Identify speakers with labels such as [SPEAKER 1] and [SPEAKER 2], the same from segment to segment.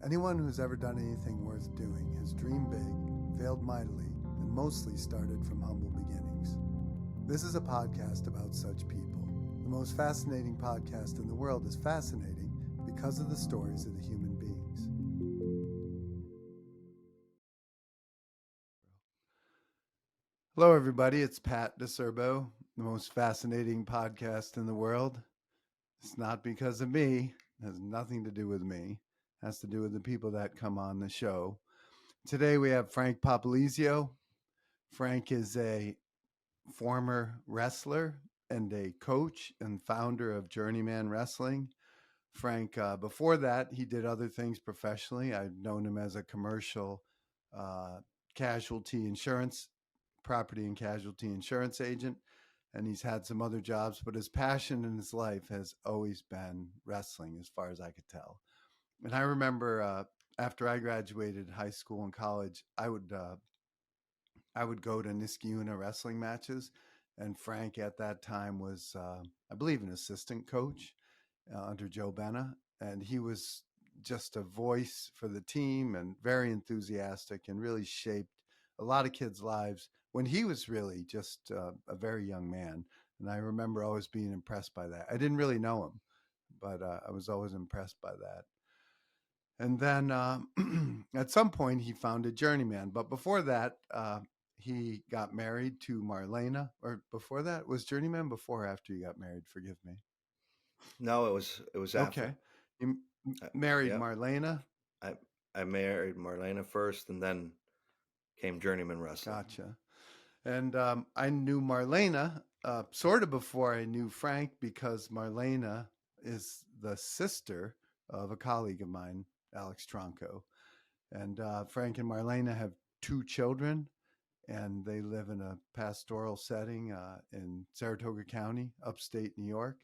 [SPEAKER 1] Anyone who's ever done anything worth doing has dreamed big, failed mightily, and mostly started from humble beginnings. This is a podcast about such people. The most fascinating podcast in the world is fascinating because of the stories of the human beings. Hello, everybody. It's Pat DeCerbo, the most fascinating podcast in the world. It's not because of me. It has nothing to do with me. It has to do with the people that come on the show. Today we have Frank Popolizio. Frank is a former wrestler and a coach and founder of Journeyman Wrestling. Frank, before that, he did other things professionally. I've known him as a commercial casualty insurance, property and casualty insurance agent, and he's had some other jobs, but his passion in his life has always been wrestling, as far as I could tell. And I remember after I graduated high school and college, I would go to Niskayuna wrestling matches, and Frank at that time was, I believe, an assistant coach under Joe Bena, and he was just a voice for the team and very enthusiastic and really shaped a lot of kids' lives when he was really just a very young man. And I remember always being impressed by that. I didn't really know him, but I was always impressed by that. And then at some point he founded Journeyman. But before that, he got married to Marlena. Or before that, was Journeyman before or after you got married? Forgive me.
[SPEAKER 2] No, it was after.
[SPEAKER 1] Okay. You married
[SPEAKER 2] Yeah,
[SPEAKER 1] Marlena?
[SPEAKER 2] I married Marlena first, and then came Journeyman Wrestling.
[SPEAKER 1] Gotcha. And I knew Marlena sort of before I knew Frank, because Marlena is the sister of a colleague of mine, Alex Tronco. And Frank and Marlena have 2 children, and they live in a pastoral setting in Saratoga County, upstate New York.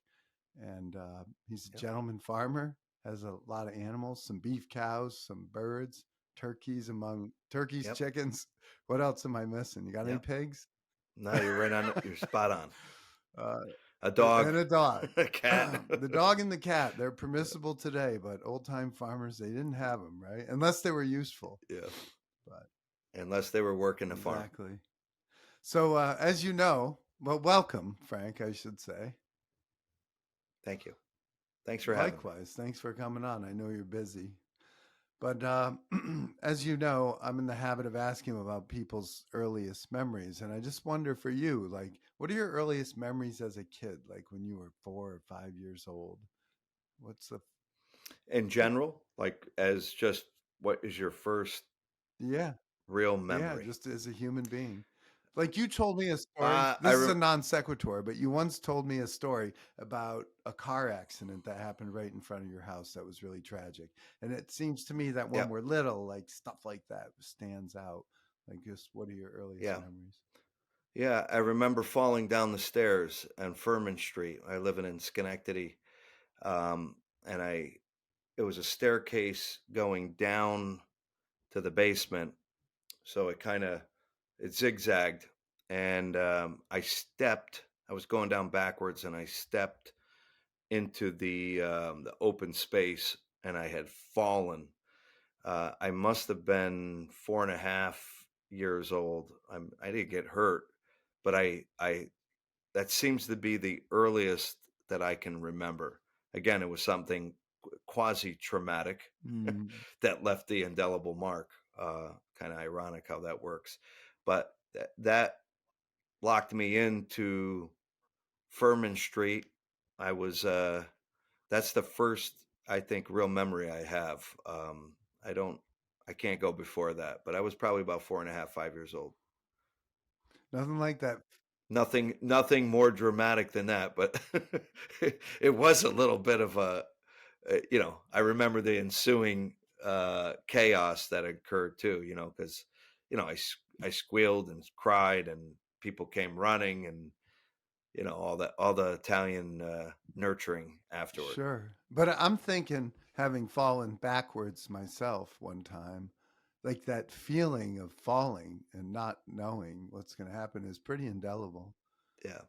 [SPEAKER 1] And he's a
[SPEAKER 2] Yep.
[SPEAKER 1] gentleman farmer, has a lot of animals, some beef cows, some birds, turkeys,
[SPEAKER 2] Yep.
[SPEAKER 1] chickens. What else am I missing? You got any
[SPEAKER 2] Yep.
[SPEAKER 1] pigs?
[SPEAKER 2] No, you're right on. You're spot on.
[SPEAKER 1] uh,
[SPEAKER 2] A dog,
[SPEAKER 1] and a dog.
[SPEAKER 2] a cat.
[SPEAKER 1] The dog and the cat, they're permissible today, but old time farmers, they didn't have them, right? Unless they were useful.
[SPEAKER 2] Yeah.
[SPEAKER 1] But
[SPEAKER 2] Unless they were working the farm.
[SPEAKER 1] exactly. So, as you know, well, welcome, Frank, I should say.
[SPEAKER 2] Thank you. Thanks for having me.
[SPEAKER 1] Likewise. Thanks for coming on. I know you're busy. But as you know, I'm in the habit of asking about people's earliest memories. And I just wonder for you, like, what are your earliest memories as a kid? Like when you were 4 or 5 years old? What's the.
[SPEAKER 2] In general, like as just what is your first
[SPEAKER 1] Yeah.
[SPEAKER 2] real
[SPEAKER 1] Yeah.
[SPEAKER 2] memory?
[SPEAKER 1] Just as a human being. Like you told me a story.
[SPEAKER 2] I
[SPEAKER 1] This is a non sequitur, but you once told me a story about a car accident that happened right in front of your house that was really tragic. And it seems to me that when
[SPEAKER 2] Yep.
[SPEAKER 1] we're little, like stuff like that stands out. Like, just what are your earliest
[SPEAKER 2] Yeah.
[SPEAKER 1] memories?
[SPEAKER 2] Yeah. I remember falling down the stairs on Furman Street. I live in Schenectady, and it was a staircase going down to the basement, so it zigzagged, and I was going down backwards, and I stepped into the open space, and I had fallen. I must have been 4.5 years old. I didn't get hurt, but I that seems to be the earliest that I can remember. Again, it was something quasi traumatic
[SPEAKER 1] Mm.
[SPEAKER 2] that left the indelible mark. Kind of ironic how that works, but that locked me into Furman Street. I was That's the first, I think, real memory I have. I don't, I can't go before that, but I was probably about 4.5, 5 years old.
[SPEAKER 1] Nothing like that.
[SPEAKER 2] Nothing more dramatic than that, but it was a little bit of I remember the ensuing chaos that occurred too, because, I squealed and cried, and people came running, and, all the Italian nurturing afterward.
[SPEAKER 1] Sure. But I'm thinking, having fallen backwards myself one time, like that feeling of falling and not knowing what's going to happen is pretty indelible.
[SPEAKER 2] Yeah.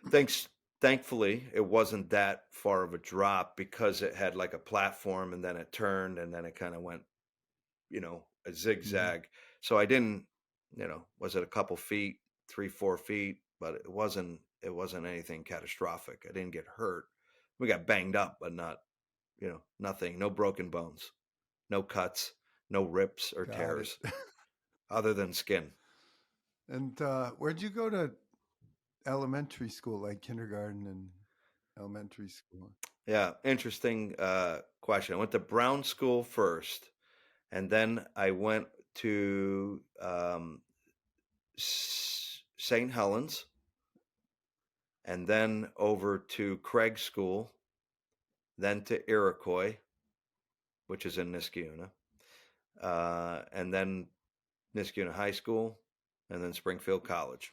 [SPEAKER 2] Thanks. thankfully, it wasn't that far of a drop because it had like a platform and then it turned and then it kind of went, a
[SPEAKER 1] Mhm.
[SPEAKER 2] zigzag. So I didn't, was it a couple feet, 3, 4 feet, but it wasn't anything catastrophic. I didn't get hurt. We got banged up, but not, nothing, no broken bones, no cuts, no rips or
[SPEAKER 1] Got it.
[SPEAKER 2] tears other than skin.
[SPEAKER 1] And where'd you go to elementary school, like kindergarten and elementary school?
[SPEAKER 2] Yeah, interesting question. I went to Brown School first, and then I went to St. Helens, and then over to Craig School, then to Iroquois, which is in Niskayuna, and then Niskayuna High School, and then Springfield College.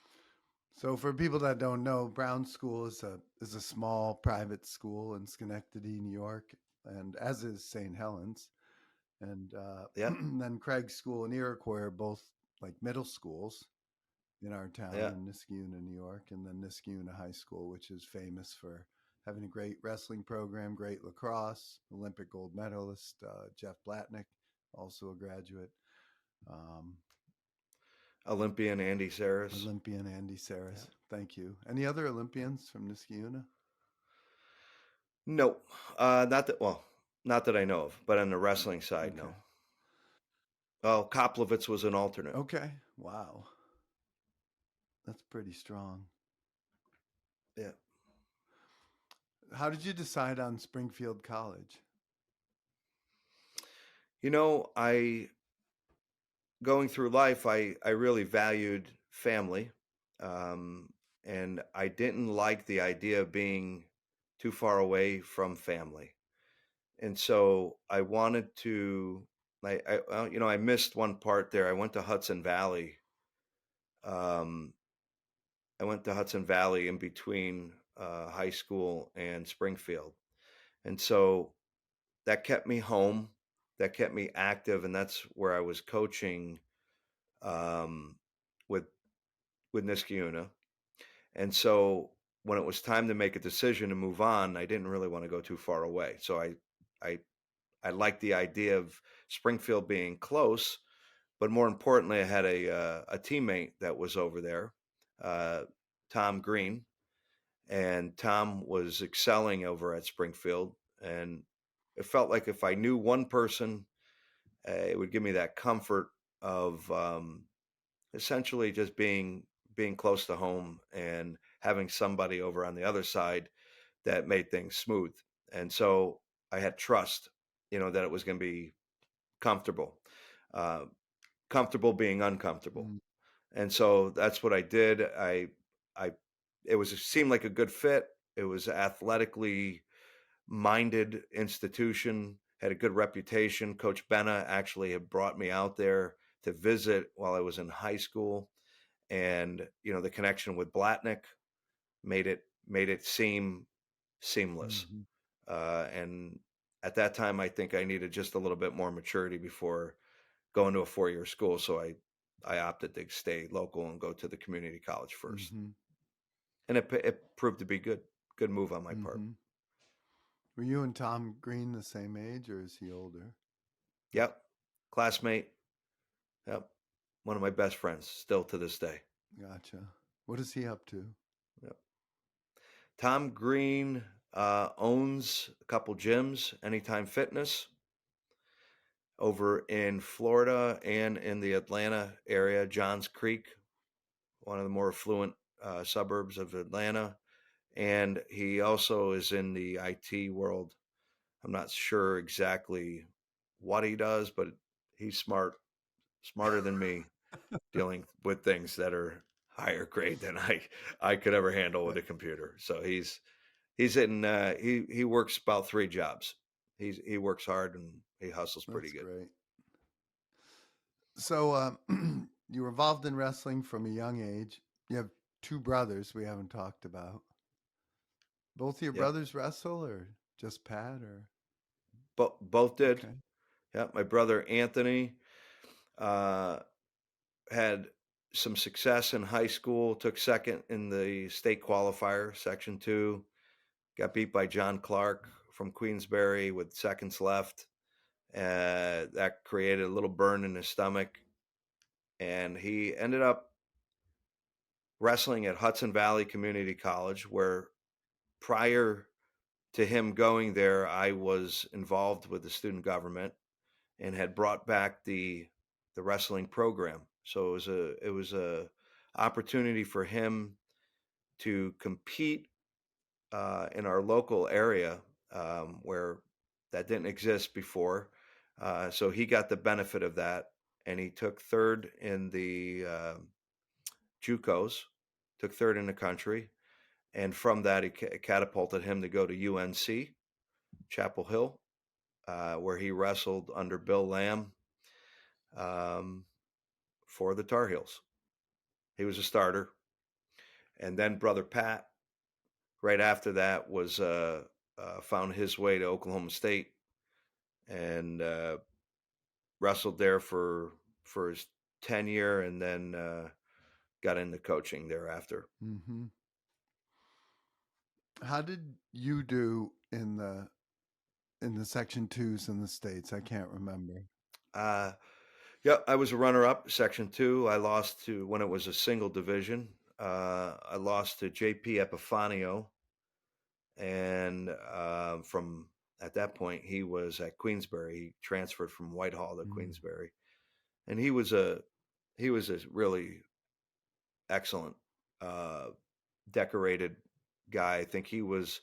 [SPEAKER 1] So for people that don't know, Brown School is a small private school in Schenectady, New York, and as is St. Helens. And
[SPEAKER 2] Yeah,
[SPEAKER 1] then Craig School and Iroquois are both like middle schools in our town
[SPEAKER 2] yeah.
[SPEAKER 1] in Niskayuna, New York, and then Niskayuna High School, which is famous for having a great wrestling program, great lacrosse, Olympic gold medalist Jeff Blatnick, also a graduate, um,
[SPEAKER 2] Olympian Andy Saris.
[SPEAKER 1] Olympian Andy
[SPEAKER 2] Yeah.
[SPEAKER 1] Saris. Thank you. Any other Olympians from Niskayuna?
[SPEAKER 2] No, not that I know of, but on the wrestling side,
[SPEAKER 1] Okay.
[SPEAKER 2] no. Oh, Koplowitz was an alternate.
[SPEAKER 1] Okay. Wow. That's pretty strong.
[SPEAKER 2] Yeah.
[SPEAKER 1] How did you decide on Springfield College?
[SPEAKER 2] I going through life, I really valued family, um, and I didn't like the idea of being too far away from family, and so I wanted to. I missed one part there. I went to Hudson Valley. Um, I went to Hudson Valley in between high school and Springfield, and so that kept me home. That kept me active, and that's where I was coaching um, with Niskayuna. And so when it was time to make a decision to move on, I didn't really want to go too far away. So I I liked the idea of Springfield being close, but more importantly, I had a teammate that was over there, uh, Tom Green, and Tom was excelling over at Springfield, and it felt like if I knew one person, it would give me that comfort of essentially just being close to home and having somebody over on the other side that made things smooth. And so I had trust, that it was going to be comfortable, uh, comfortable being uncomfortable.
[SPEAKER 1] Mm,
[SPEAKER 2] And so that's what I did. I, it seemed like a good fit. It was athletically minded institution, had a good reputation. Coach Bena actually had brought me out there to visit while I was in high school, and the connection with Blatnick made it seem seamless.
[SPEAKER 1] mhm.
[SPEAKER 2] And at that time, I think I needed just a little bit more maturity before going to a 4-year school. So I opted to stay local and go to the community college first,
[SPEAKER 1] Mhm.
[SPEAKER 2] and it proved to be good move on my part.
[SPEAKER 1] Mhm. Were you and Tom Green the same age, or is he older?
[SPEAKER 2] Yep, classmate. Yep, one of my best friends still to this day.
[SPEAKER 1] Gotcha. What is he up to?
[SPEAKER 2] Yep. Tom Green owns a couple gyms, Anytime Fitness, over in Florida and in the Atlanta area, Johns Creek, one of the more affluent suburbs of Atlanta. And he also is in the IT world. I'm not sure exactly what he does, but he's smarter than me, dealing with things that are higher grade than I could ever handle with
[SPEAKER 1] That-
[SPEAKER 2] a computer. So he's in he works about 3 jobs. He works hard and he hustles pretty
[SPEAKER 1] That's
[SPEAKER 2] good.
[SPEAKER 1] great. So you were involved in wrestling from a young age. You have two brothers we haven't talked about. Both of your
[SPEAKER 2] Yep.
[SPEAKER 1] brothers wrestle, or just Pat? Or
[SPEAKER 2] Both did.
[SPEAKER 1] okay.
[SPEAKER 2] Yeah, my brother Anthony uh, had. some success in high school, took second in the state qualifier, Section 2, got beat by John Clark from Queensbury with seconds left. That created a little burn in his stomach, and he ended up wrestling at Hudson Valley Community College, where prior to him going there, I was involved with the student government and had brought back the wrestling program. So it was a opportunity for him to compete in our local area, where that didn't exist before. So he got the benefit of that, and he took third in the JUCOs, took third in the country, and from that he catapulted him to go to UNC Chapel Hill, where he wrestled under Bill Lamb um, for the Tar Heels. He was a starter, and then Brother Pat, right after that, was found his way to Oklahoma State and wrestled there for his tenure, and then got into coaching thereafter.
[SPEAKER 1] Mm-hmm. How did you do in the section twos in the States? I can't remember.
[SPEAKER 2] Uh, yeah, I was a runner-up, Section 2. I lost to when it was a single division. I lost to JP Epifanio, and from at that point he was at Queensbury. He transferred from Whitehall to
[SPEAKER 1] Mm.
[SPEAKER 2] Queensbury, and he was a really excellent, uh, decorated guy. I think he was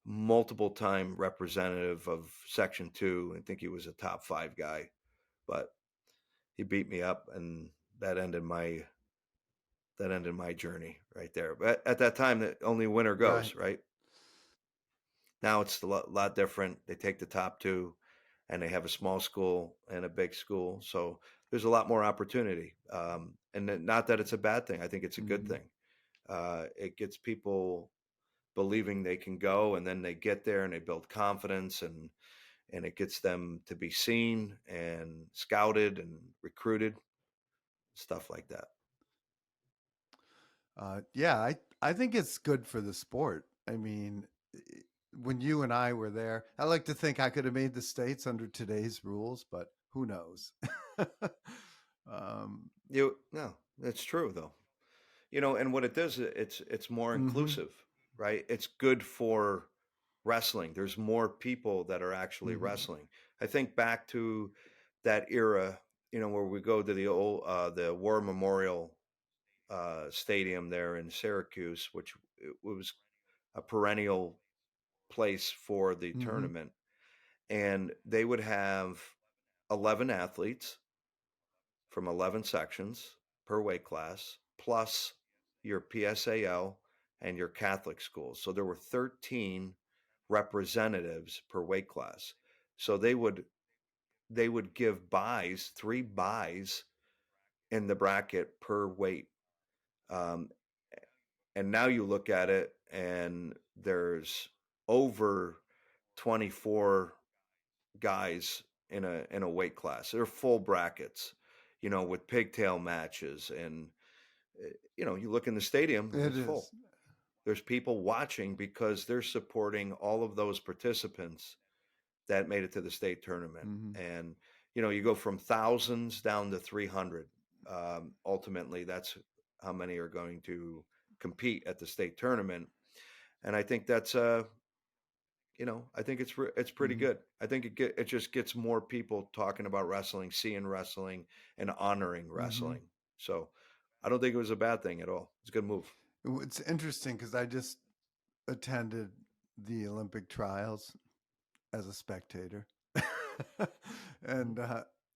[SPEAKER 2] multiple time representative of Section 2. I think he was a top 5 guy, but he beat me up, and that ended my journey right there. But at that time, the only winner
[SPEAKER 1] Right.
[SPEAKER 2] goes, right? Now it's a lot different. They take the top 2, and they have a small school and a big school, so there's a lot more opportunity. And not that it's a bad thing. I think it's a good
[SPEAKER 1] Mm-hmm.
[SPEAKER 2] thing. It gets people believing they can go, and then they get there and they build confidence, and it gets them to be seen and scouted and recruited, stuff like that.
[SPEAKER 1] Yeah, I think it's good for the sport. I mean, when you and I were there, I like to think I could have made the States under today's rules, but who knows? um,
[SPEAKER 2] You No, that's true though. And what it does, it's more
[SPEAKER 1] mm-hmm,
[SPEAKER 2] inclusive, right? It's good for wrestling. There's more people that are actually
[SPEAKER 1] mm-hmm,
[SPEAKER 2] wrestling. I think back to that era, where we go to the War Memorial Stadium there in Syracuse, which it was a perennial place for the
[SPEAKER 1] mm-hmm.
[SPEAKER 2] tournament, and they would have 11 athletes from 11 sections per weight class, plus your PSAL and your Catholic schools. So there were 13 representatives per weight class. So they would give buys, 3 buys in the bracket per weight. Um, and now you look at it, and there's over 24 guys in a weight class. They're full brackets, with pigtail matches, and you look in the stadium and
[SPEAKER 1] It
[SPEAKER 2] it's full.
[SPEAKER 1] is.
[SPEAKER 2] There's people watching because they're supporting all of those participants that made it to the state tournament.
[SPEAKER 1] Mm-hmm.
[SPEAKER 2] And you go from thousands down to 300. Ultimately, that's how many are going to compete at the state tournament. And I think that's I think it's pretty
[SPEAKER 1] Mm-hmm.
[SPEAKER 2] good. I think it just gets more people talking about wrestling, seeing wrestling, and honoring
[SPEAKER 1] Mm-hmm.
[SPEAKER 2] wrestling. So I don't think it was a bad thing at all. It's a good move.
[SPEAKER 1] It's interesting because I just attended the Olympic trials as a spectator,
[SPEAKER 2] Mhm.
[SPEAKER 1] and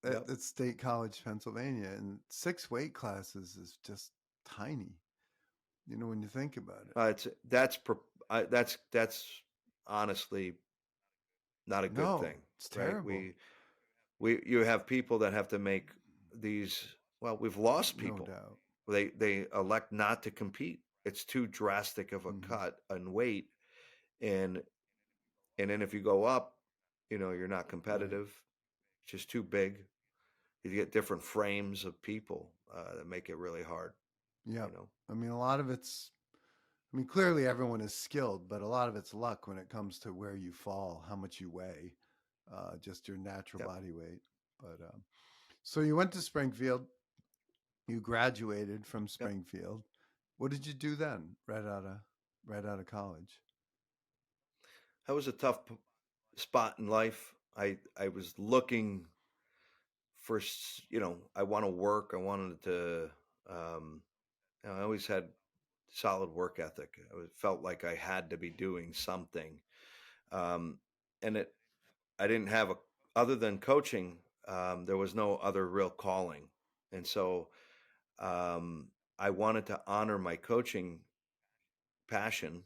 [SPEAKER 2] Yep.
[SPEAKER 1] at State College, Pennsylvania, and 6 weight classes is just tiny. When you think about it.
[SPEAKER 2] It's that's honestly not a good
[SPEAKER 1] No,
[SPEAKER 2] thing,
[SPEAKER 1] it's
[SPEAKER 2] right?
[SPEAKER 1] terrible.
[SPEAKER 2] You have people that have to make these. Well, we've lost
[SPEAKER 1] No
[SPEAKER 2] people.
[SPEAKER 1] doubt.
[SPEAKER 2] They elect not to compete. It's too drastic of a
[SPEAKER 1] Hmm.
[SPEAKER 2] cut and weight, and and then if you go up, you're not
[SPEAKER 1] Right.
[SPEAKER 2] competitive. It's just too big. You get different frames of people. that make it really hard.
[SPEAKER 1] Yeah.
[SPEAKER 2] You know.
[SPEAKER 1] I mean, a lot of it's, I mean, clearly everyone is skilled, but a lot of it's luck when it comes to where you fall, how much you weigh, just your natural
[SPEAKER 2] Yep.
[SPEAKER 1] body weight. But so you went to Springfield, you graduated from
[SPEAKER 2] Yep.
[SPEAKER 1] Springfield. What did you do then, right out of college?
[SPEAKER 2] That was a tough spot in life. I was looking for, I want to work. I wanted to. Um, I always had solid work ethic. Felt like I had to be doing something, um, and I didn't have a other than coaching. There was no other real calling, and so um, I wanted to honor my coaching passion.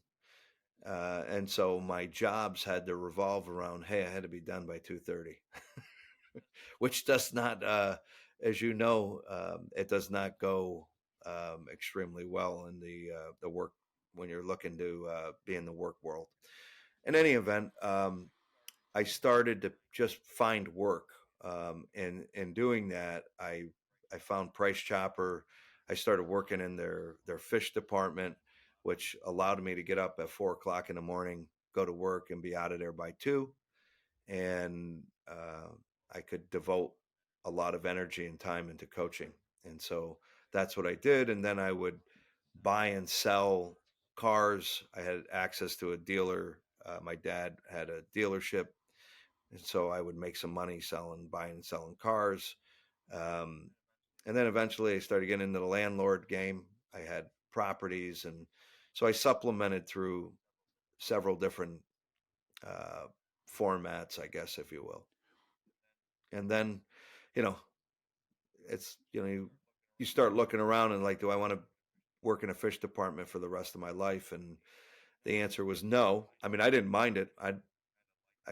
[SPEAKER 2] And so my jobs had to revolve around, hey, I had to be done by 2:30, which does not, as you know, it does not go extremely well in the work when you're looking to be in the work world. In any event, I started to just find work. In doing that, I found Price Chopper. I started working in their fish department, which allowed me to get up at 4 o'clock in the morning, go to work, and be out of there by 2. And I could devote a lot of energy and time into coaching. And so that's what I did. And then I would buy and sell cars. I had access to a dealer. My dad had a dealership, and so I would make some money buying and selling cars. Um, and then eventually I started getting into the landlord game. I had properties, and so I supplemented through several different uh, formats, I guess, if you will. And then, you know, it's you start looking around and like, do I want to work in a fish department for the rest of my life? And the answer was no. I mean, I didn't mind it. I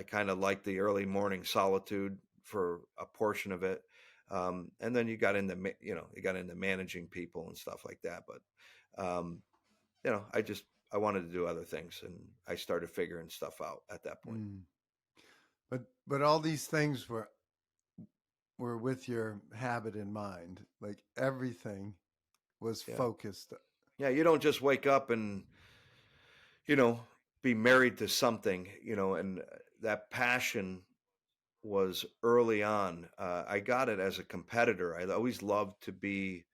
[SPEAKER 2] kind of liked the early morning solitude for a portion of it. And then you got into managing people and stuff like that. But I wanted to do other things, and I started figuring stuff out at that point.
[SPEAKER 1] Mm. But all these things were with your habit in mind. Like everything was
[SPEAKER 2] Yeah,
[SPEAKER 1] focused.
[SPEAKER 2] yeah. You don't just wake up and you know be married to something, and that passion was early on. I got it as a competitor. I always loved to be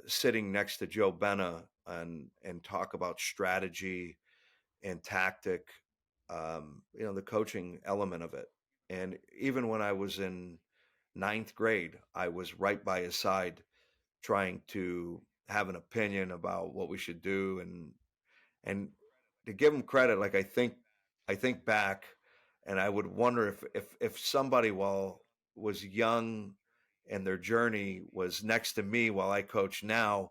[SPEAKER 2] sitting next to Joe Bena and talk about strategy and tactic, the coaching element of it. And even when I was in ninth grade, I was right by his side trying to have an opinion about what we should do. And to give him credit, like I think back, and I would wonder if somebody was young and their journey was next to me while I coach now,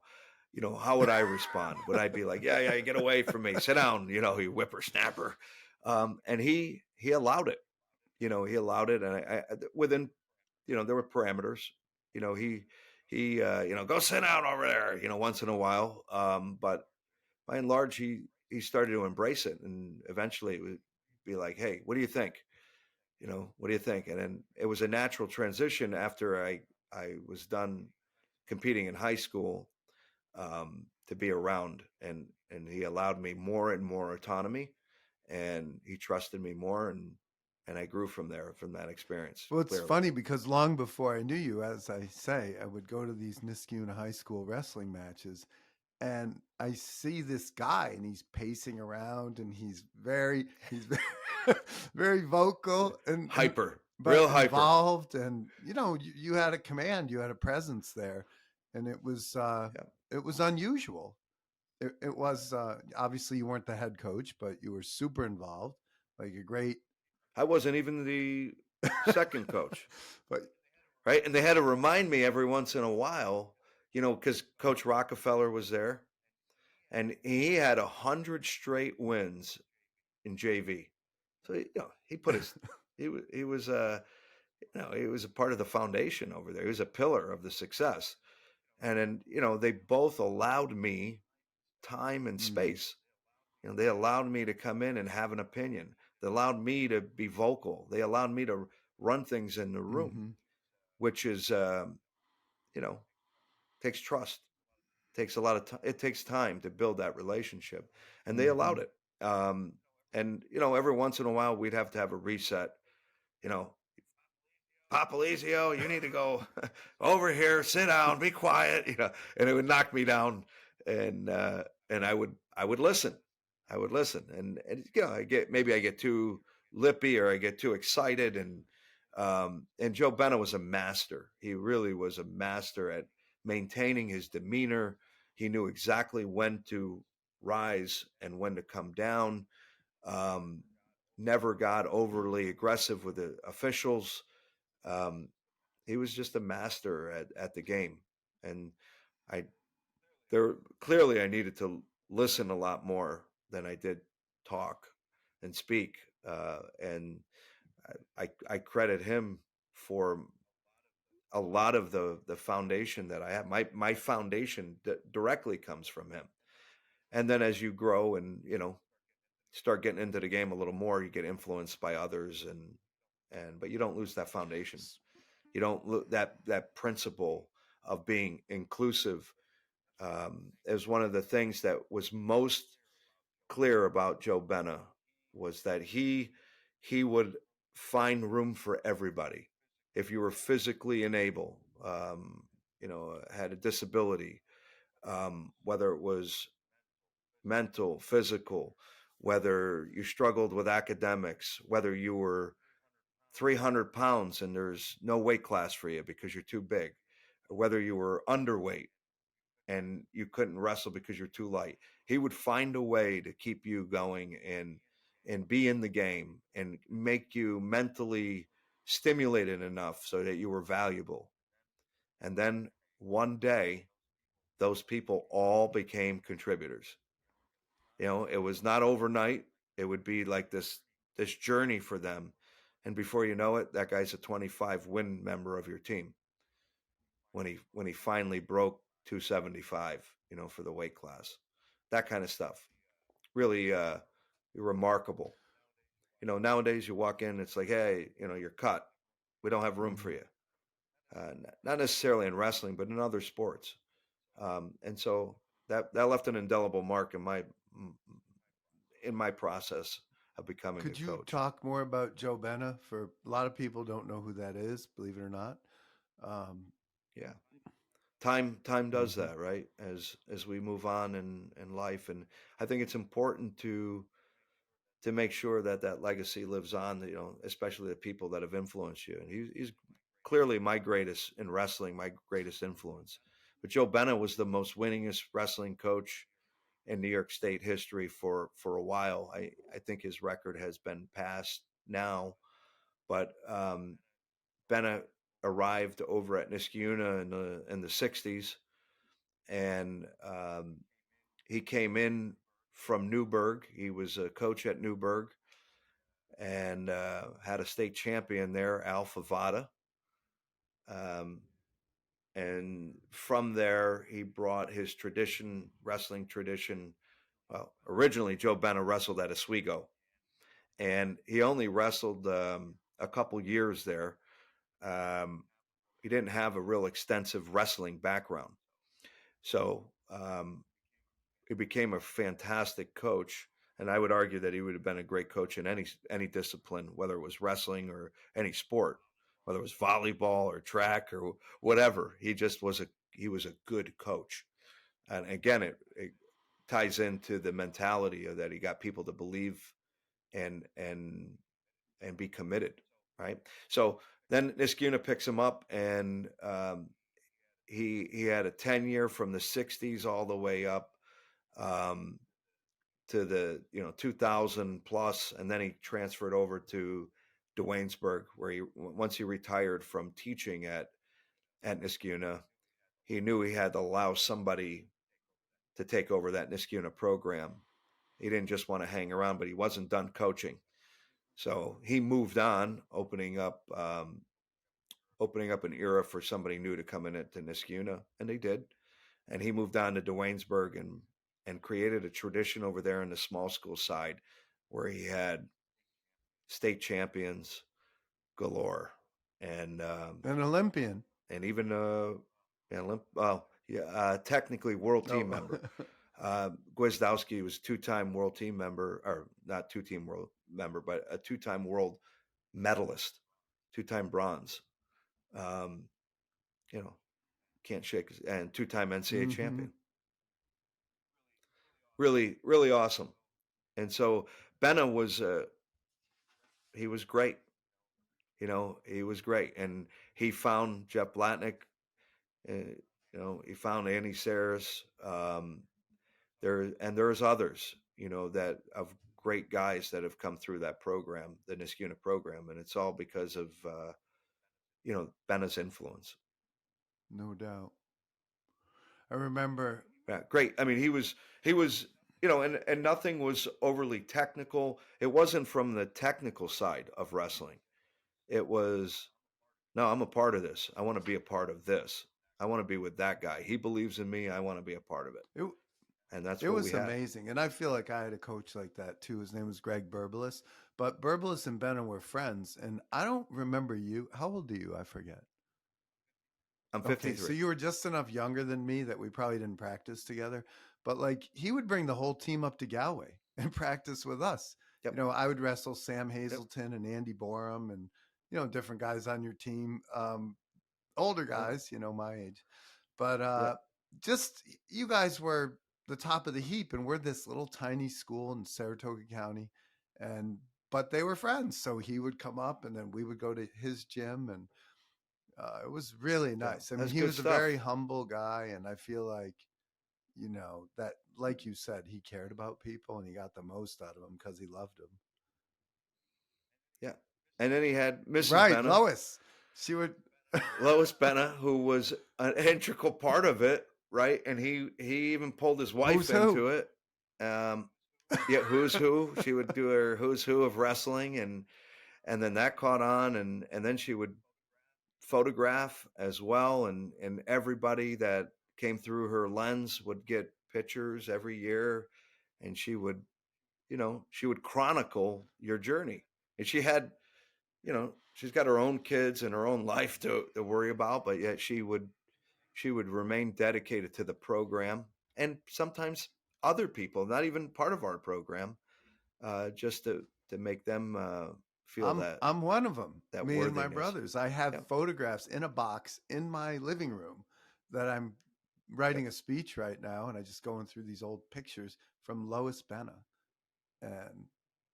[SPEAKER 2] how would I respond? Would I be like, yeah, get away from me, sit down, you whippersnapper? And he allowed it. He allowed it, and I within, there were parameters. He go sit down over there, once in a while. But by and large, he started to embrace it, and eventually it would be like, hey, what do you think? What do you think? And then it was a natural transition after I was done competing in high school, to be around, and he allowed me more and more autonomy, and he trusted me more, and I grew from there, from that experience,
[SPEAKER 1] Well, it's
[SPEAKER 2] clearly.
[SPEAKER 1] funny because long before I knew you, as I say, I would go to these Niskayuna High School wrestling matches, and I see this guy, and he's pacing around, and he's very, very vocal, and
[SPEAKER 2] Hyper,
[SPEAKER 1] but
[SPEAKER 2] real hyper.
[SPEAKER 1] involved, and you had a command, you had a presence there, and
[SPEAKER 2] Yeah.
[SPEAKER 1] it was unusual. It was obviously you weren't the head coach, but you were super involved, like a great.
[SPEAKER 2] I wasn't even the second coach,
[SPEAKER 1] But
[SPEAKER 2] right? And they had to remind me every once in a while, because Coach Rockefeller was there, and he had 100 straight wins in JV. So he put his he was he was a part of the foundation over there. He was a pillar of the success. And then they both allowed me time and
[SPEAKER 1] mm,
[SPEAKER 2] space. They allowed me to come in and have an opinion. They allowed me to be vocal. They allowed me to run things in the room,
[SPEAKER 1] mm-hmm.
[SPEAKER 2] which is you know takes trust, takes a lot of time. It takes time to build that relationship, and they allowed
[SPEAKER 1] Hmm.
[SPEAKER 2] it. And every once in a while, we'd have to have a reset. You know, Popolizio, you need to go over here, sit down, be quiet. And it would knock me down, and I would listen. I would listen, and I get too lippy or I get too excited, and Joe Bena was a master. He really was a master at maintaining his demeanor. He knew exactly when to rise and when to come down. Um, Never got overly aggressive with the officials. Um, he was just a master at the game, and I there clearly I needed to listen a lot more than I did talk and speak, and I credit him for a lot of the foundation that I have. My foundation directly comes from him, and then as you grow and start getting into the game a little more, you get influenced by others, and but you don't lose that foundation. You don't that principle of being inclusive. Is one of the things that was most clear about Joe Bena was that he would find room for everybody. If you were physically unable, had a disability, whether it was mental, physical, whether you struggled with academics, whether you were 300 pounds and there's no weight class for you because you're too big, whether you were underweight and you couldn't wrestle because you're too light. He would find a way to keep you going and be in the game and make you mentally stimulated enough so that you were valuable. And then one day, those people all became contributors. It was not overnight. It would be like this journey for them. And before you know it, that guy's a 25 win member of your team when he finally broke 275, for the weight class. That kind of stuff. Really remarkable. Nowadays you walk in, it's like, hey, you're cut. We don't have room for
[SPEAKER 1] Hmm.
[SPEAKER 2] you. Not necessarily in wrestling, but in other sports. And so that left an indelible mark in my process of becoming a
[SPEAKER 1] Could you
[SPEAKER 2] coach.
[SPEAKER 1] talk more about Joe Bena? For a lot of people, don't know who that is. Believe it or not. Um,
[SPEAKER 2] Yeah. Time does
[SPEAKER 1] hmm.
[SPEAKER 2] that, right? As we move on in life, and I think it's important to make sure that that legacy lives on, especially the people that have influenced you. And he's clearly my greatest in wrestling, my greatest influence. But Joe Bennett was the most winningest wrestling coach in New York State history for a while. I think his record has been passed now, but Bennett arrived over at Niskayuna in the 60s, and he came in from Newburgh. He was a coach at Newburgh and had a state champion there, Alpha Vada. Um, and from there, he brought his wrestling tradition. Well, originally, Joe Bena wrestled at Oswego, and he only wrestled a couple years there. Um, he didn't have a real extensive wrestling background. So he became a fantastic coach. And I would argue that he would have been a great coach in any discipline, whether it was wrestling or any sport, whether it was volleyball or track or whatever. He was a good coach. And again, it ties into the mentality of that he got people to believe and and be committed, right? So then Niskayuna picks him up, and he had a tenure from the '60s all the way up um, to the 2000 plus, and then he transferred over to Dwaynesburg, where once he retired from teaching at Niskayuna, he knew he had to allow somebody to take over that Niskayuna program. He didn't just want to hang around, but he wasn't done coaching, so he moved on, opening up an era for somebody new to come in at Niskayuna, and they did. And he moved on to Dwaynesburg and created a tradition over there in the small school side, where he had state champions galore, and
[SPEAKER 1] An Olympian.
[SPEAKER 2] and even well, Yeah, technically world team
[SPEAKER 1] Oh,
[SPEAKER 2] member. Gwizdowski was two-time world team member, or not two-team world member, but a two-time world medalist, two-time bronze. Um, you know, can't shake and two-time NCAA
[SPEAKER 1] mm-hmm.
[SPEAKER 2] champion. Really, really awesome. And so Bena was he was great. He was great, and he found Jeff Blatnick. He found Andy Saris. There's others, that of great guys that have come through that program, the Niskuna program, and it's all because of Bena's influence.
[SPEAKER 1] No doubt. I remember.
[SPEAKER 2] Yeah, great. I mean, he was and nothing was overly technical. It wasn't from the technical side of wrestling. It was, no, I'm a part of this. I want to be a part of this. I want to be with that guy. He believes in me. I want to be a part of it.
[SPEAKER 1] It,
[SPEAKER 2] And that's
[SPEAKER 1] it
[SPEAKER 2] what we
[SPEAKER 1] was
[SPEAKER 2] had.
[SPEAKER 1] amazing. And I feel like I had a coach like that too. His name was Greg Burbulis. But Burbulis and Bena were friends. And I don't remember you. How old are you? I forget.
[SPEAKER 2] I'm
[SPEAKER 1] Okay, so
[SPEAKER 2] 53.
[SPEAKER 1] you were just enough younger than me that we probably didn't practice together. But like he would bring the whole team up to Galway and practice with us.
[SPEAKER 2] Yep.
[SPEAKER 1] I would wrestle Sam
[SPEAKER 2] Yep.
[SPEAKER 1] Hazelton and Andy Borum and, different guys on your team, older
[SPEAKER 2] Yeah.
[SPEAKER 1] guys, my age. But
[SPEAKER 2] Yeah.
[SPEAKER 1] just you guys were the top of the heap, and we're this little tiny school in Saratoga County. And but they were friends, so he would come up, and then we would go to his gym, and it was really
[SPEAKER 2] Yeah.
[SPEAKER 1] nice. I mean,
[SPEAKER 2] That's
[SPEAKER 1] he
[SPEAKER 2] good
[SPEAKER 1] was a very
[SPEAKER 2] stuff.
[SPEAKER 1] humble guy, and I feel like that, like you said, he cared about people, and he got the most out of them because he loved them.
[SPEAKER 2] Yeah. And then he had Mrs.
[SPEAKER 1] Right,
[SPEAKER 2] Bena,
[SPEAKER 1] Lois. She would.
[SPEAKER 2] Lois Bena, who was an integral part of it, right? And he even pulled his
[SPEAKER 1] Who's
[SPEAKER 2] wife
[SPEAKER 1] who?
[SPEAKER 2] into it. Yeah, who's who? She would do her who's who of wrestling, and then that caught on, and then she would photograph as well, and everybody that came through her lens would get pictures every year, and she would chronicle your journey. And she's got her own kids and her own life to worry about, but yet she would remain dedicated to the program, and sometimes other people not even part of our program, just to make them feel that
[SPEAKER 1] I'm one of them.
[SPEAKER 2] that
[SPEAKER 1] Me and my
[SPEAKER 2] worthiness.
[SPEAKER 1] brothers. I have
[SPEAKER 2] Yep.
[SPEAKER 1] photographs in a box in my living room that I'm
[SPEAKER 2] Yep.
[SPEAKER 1] writing a speech right now, and I just going through these old pictures from Lois Bena, and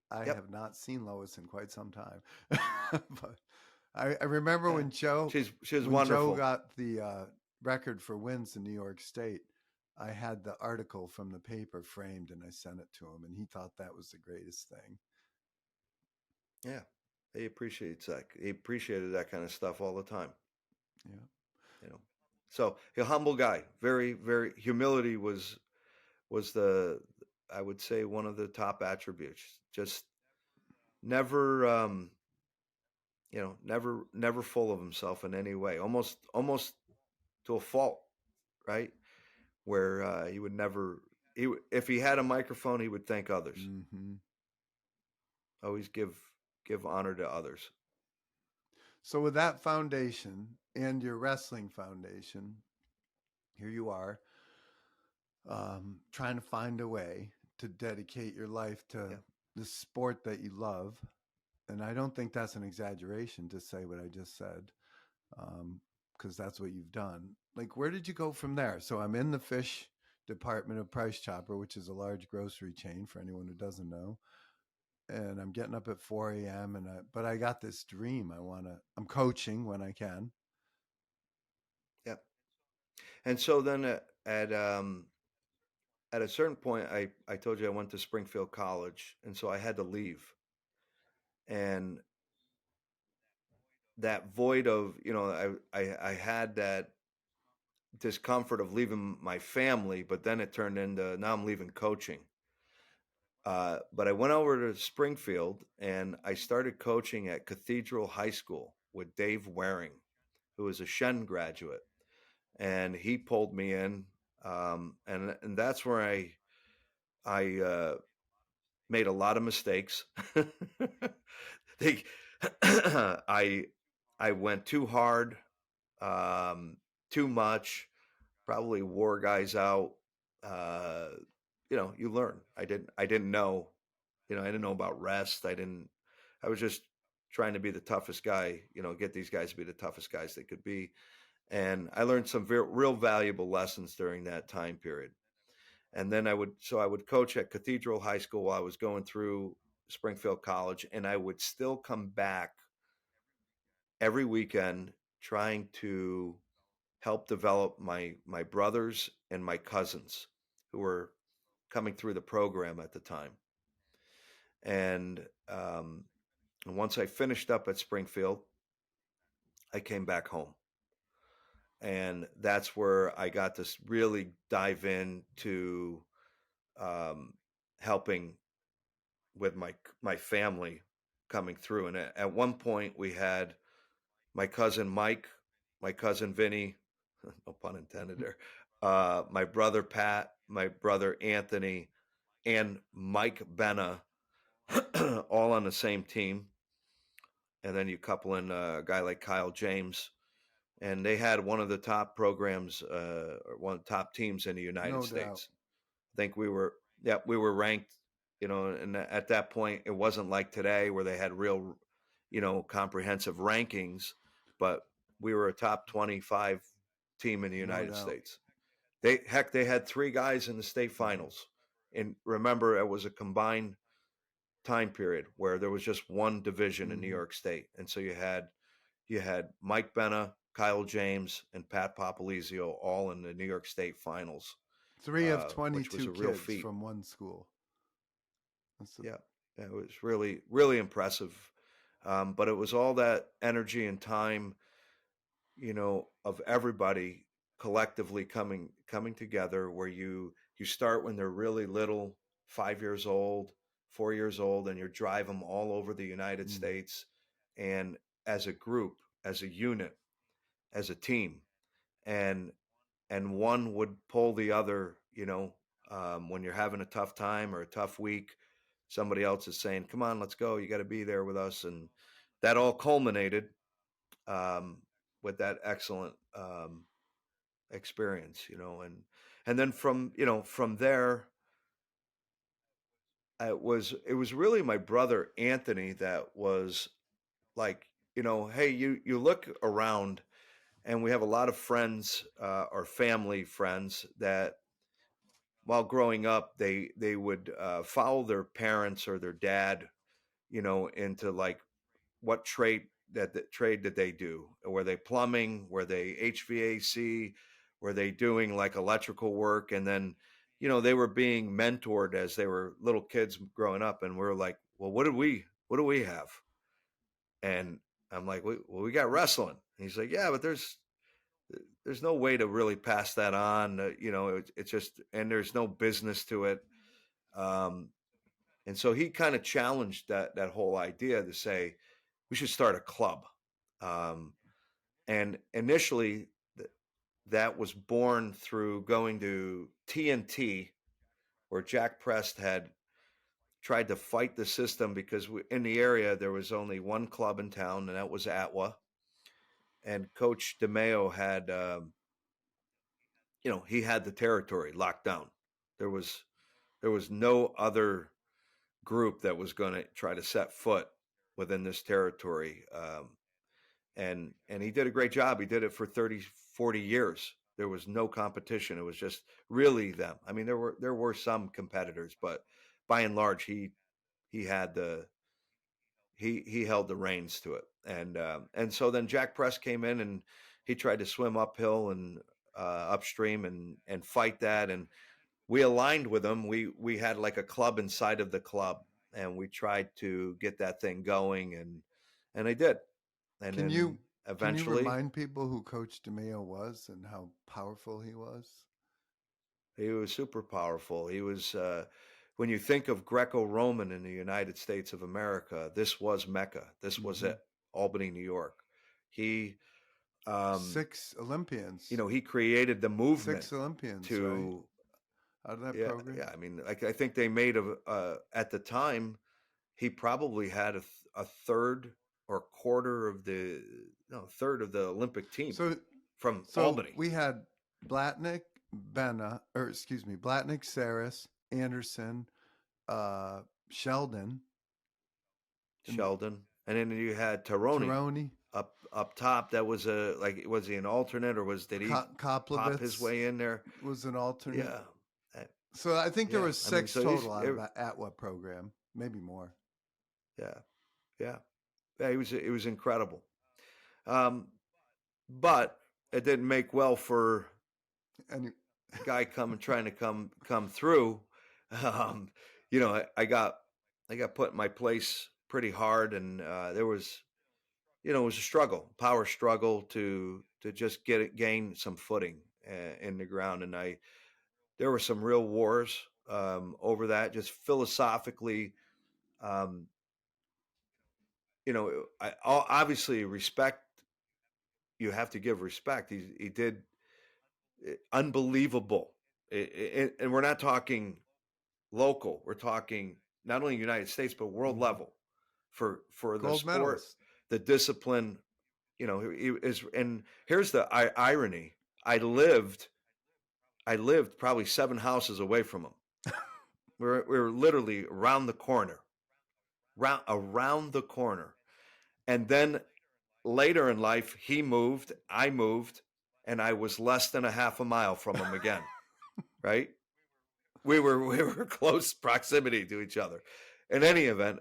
[SPEAKER 1] I
[SPEAKER 2] Yep.
[SPEAKER 1] have not seen Lois in quite some time. But I remember
[SPEAKER 2] Yeah. She's
[SPEAKER 1] when Joe
[SPEAKER 2] wonderful.
[SPEAKER 1] got the record for wins in New York State. I had the article from the paper framed, and I sent it to him, and he thought that was the greatest thing.
[SPEAKER 2] Yeah. He appreciated that kind of stuff all the time.
[SPEAKER 1] Yeah.
[SPEAKER 2] you know so a humble guy, very, very. Humility was the, I would say, one of the top attributes. Just never, never full of himself in any way, almost to a fault, right? Where he would never, if he had a microphone, he would thank others.
[SPEAKER 1] Mm-hmm.
[SPEAKER 2] Always give honor to others.
[SPEAKER 1] So, with that foundation and your wrestling foundation, here you are, trying to find a way to dedicate your life to
[SPEAKER 2] Yeah.
[SPEAKER 1] the sport that you love. And I don't think that's an exaggeration to say what I just said, because that's what you've done. Like, where did you go from there? So, I'm in the fish department of Price Chopper, which is a large grocery chain for anyone who doesn't know. And I'm getting up at 4 a.m. But I got this dream. I'm coaching when I can.
[SPEAKER 2] Yeah. And so then at a certain point, I told you I went to Springfield College, and so I had to leave. And that void of, I had that discomfort of leaving my family, but then it turned into, now I'm leaving coaching. But I went over to Springfield, and I started coaching at Cathedral High School with Dave Waring, who was a Shen graduate, and he pulled me in, and that's where I made a lot of mistakes. they, I I went too hard, too much. probably wore guys out. Uh, you learn. I didn't know, I didn't know about rest. I was just trying to be the toughest guy, get these guys to be the toughest guys they could be. And I learned some real valuable lessons during that time period. And then I would coach at Cathedral High School while I was going through Springfield College, and I would still come back every weekend trying to help develop my brothers and my cousins who were coming through the program at the time. And once I finished up at Springfield, I came back home. And that's where I got to really dive into um, helping with my family coming through. And at one point, we had my cousin Mike, my cousin Vinny, no pun intended there, my brother Pat, my brother Anthony, and Mike Bena, all on the same team. And then you couple in a guy like Kyle James, and they had one of the top programs, or one of the top teams in the United
[SPEAKER 1] No doubt.
[SPEAKER 2] States. I think we were ranked, and at that point, it wasn't like today where they had real, comprehensive rankings, but we were a top 25 team in the
[SPEAKER 1] No
[SPEAKER 2] United
[SPEAKER 1] doubt.
[SPEAKER 2] States. They had three guys in the state finals. And remember, it was a combined time period where there was just one division in New
[SPEAKER 1] Mm-hmm.
[SPEAKER 2] York State. And so you had Mike Bena, Kyle James, and Pat Popolizio all in the New York State finals,
[SPEAKER 1] Three of
[SPEAKER 2] which was
[SPEAKER 1] 22
[SPEAKER 2] a real
[SPEAKER 1] kids
[SPEAKER 2] feat.
[SPEAKER 1] from one school. That's a,
[SPEAKER 2] Yeah, it was really, really impressive. But it was all that energy and time, of everybody collectively coming together, where you start when they're really little, 5 years old, 4 years old, and you drive them all over the United
[SPEAKER 1] mm.
[SPEAKER 2] States, and as a group, as a unit, as a team, and one would pull the other, when you're having a tough time or a tough week, somebody else is saying, come on, let's go, you got to be there with us. And that all culminated, um, with that excellent, experience, and then from there, it was really my brother Anthony that was like, hey, you look around, and we have a lot of friends, or family friends, that while growing up, they would follow their parents or their dad, into like what trade did they do? Were they plumbing? Were they HVAC? Were they doing like electrical work? And then, they were being mentored as they were little kids growing up, and we're like, well, what do we have? And I'm like, well, we got wrestling. And he's like, yeah, but there's no way to really pass that on. It's just, and there's no business to it. Um, and so he kind of challenged that whole idea to say we should start a club. Um, and initially, that was born through going to TNT, where Jack Prest had tried to fight the system, because in the area there was only one club in town, and that was Atwa. And Coach DeMeo had, he had the territory locked down. There was no other group that was going to try to set foot within this territory. And he did a great job. He did it for 30, 40 years. There was no competition. It was just really them. I mean, there were some competitors, but by and large, he had he held the reins to it. And so then Jack Press came in, and he tried to swim uphill and upstream, and fight that. And we aligned with him. We had like a club inside of the club, and we tried to get that thing going, and I did. And
[SPEAKER 1] Can
[SPEAKER 2] then
[SPEAKER 1] you can you
[SPEAKER 2] eventually,
[SPEAKER 1] remind people who Coach DeMeo was and how powerful he was?
[SPEAKER 2] he was super powerful. He was, when you think of Greco-Roman in the United States of America, this was Mecca. This was
[SPEAKER 1] Mm-hmm.
[SPEAKER 2] it. Albany, New York. He, um,
[SPEAKER 1] Six Olympians.
[SPEAKER 2] he created the movement
[SPEAKER 1] Six Olympians, right?
[SPEAKER 2] to,
[SPEAKER 1] Out of that
[SPEAKER 2] yeah,
[SPEAKER 1] program.
[SPEAKER 2] yeah. I mean, like, I think they made at the time, he probably had a third or quarter of the, no, third of the Olympic team
[SPEAKER 1] So
[SPEAKER 2] from
[SPEAKER 1] so
[SPEAKER 2] Albany.
[SPEAKER 1] we had Blatnick, Bena, or excuse me, Blatnick, Saris, Anderson, Sheldon, and
[SPEAKER 2] Sheldon, and then you had Taroni
[SPEAKER 1] Taroni,
[SPEAKER 2] up top. That was was he an alternate, or did he pop his
[SPEAKER 1] Koplovitz
[SPEAKER 2] way in there?
[SPEAKER 1] was an alternate.
[SPEAKER 2] Yeah, uh,
[SPEAKER 1] So I think there
[SPEAKER 2] yeah.
[SPEAKER 1] was
[SPEAKER 2] I mean,
[SPEAKER 1] six
[SPEAKER 2] so these,
[SPEAKER 1] total out of that Atwa program, maybe more.
[SPEAKER 2] yeah, yeah, yeah. He was incredible. Um, but it didn't make well for
[SPEAKER 1] And
[SPEAKER 2] guy trying to come through. Um, you know, I got put in my place pretty hard, and there was, you know, it was a struggle, power struggle to just gain some footing in the ground, and there were some real wars over that, just philosophically. Um, you know, obviously respect. You have to give respect. He did unbelievable, and we're not talking local. We're talking not only United States but world
[SPEAKER 1] mm-hmm.
[SPEAKER 2] level for the
[SPEAKER 1] Gold
[SPEAKER 2] sport,
[SPEAKER 1] medalist.
[SPEAKER 2] the discipline. You know, he is. And here's the irony: I lived probably 7 houses away from him. We were literally around the corner, around the corner. And then later in life, he moved, I moved, and I was less than a half a mile from him again. Right? We were close proximity to each other. In any event,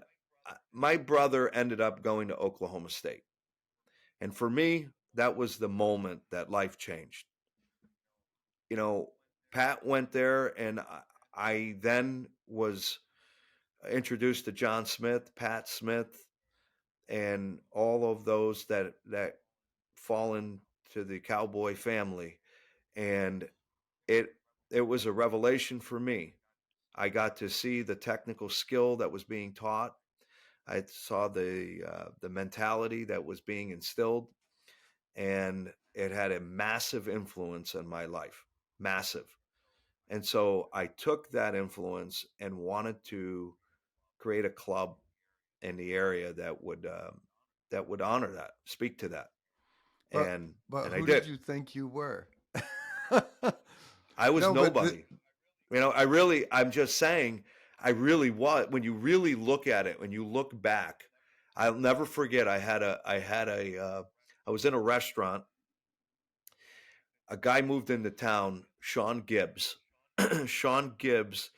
[SPEAKER 2] my brother ended up going to Oklahoma State, and for me, that was the moment that life changed. You know, Pat went there, and I then was introduced to John Smith, Pat Smith, and all of those that fall into the cowboy family, and it it was a revelation for me. I got to see the technical skill that was being taught. I saw the mentality that was being instilled, and it had a massive influence on my life, massive. And so I took that influence and wanted to create a club in the area that would honor that, speak to that,
[SPEAKER 1] But
[SPEAKER 2] and I
[SPEAKER 1] who did
[SPEAKER 2] did.
[SPEAKER 1] you think you were?
[SPEAKER 2] I was
[SPEAKER 1] No, but
[SPEAKER 2] nobody. You know, I'm just saying, I really was. When you really look at it, when you look back, I'll never forget. I was in a restaurant. A guy moved into town, Sean Gibbs. Sean Gibbs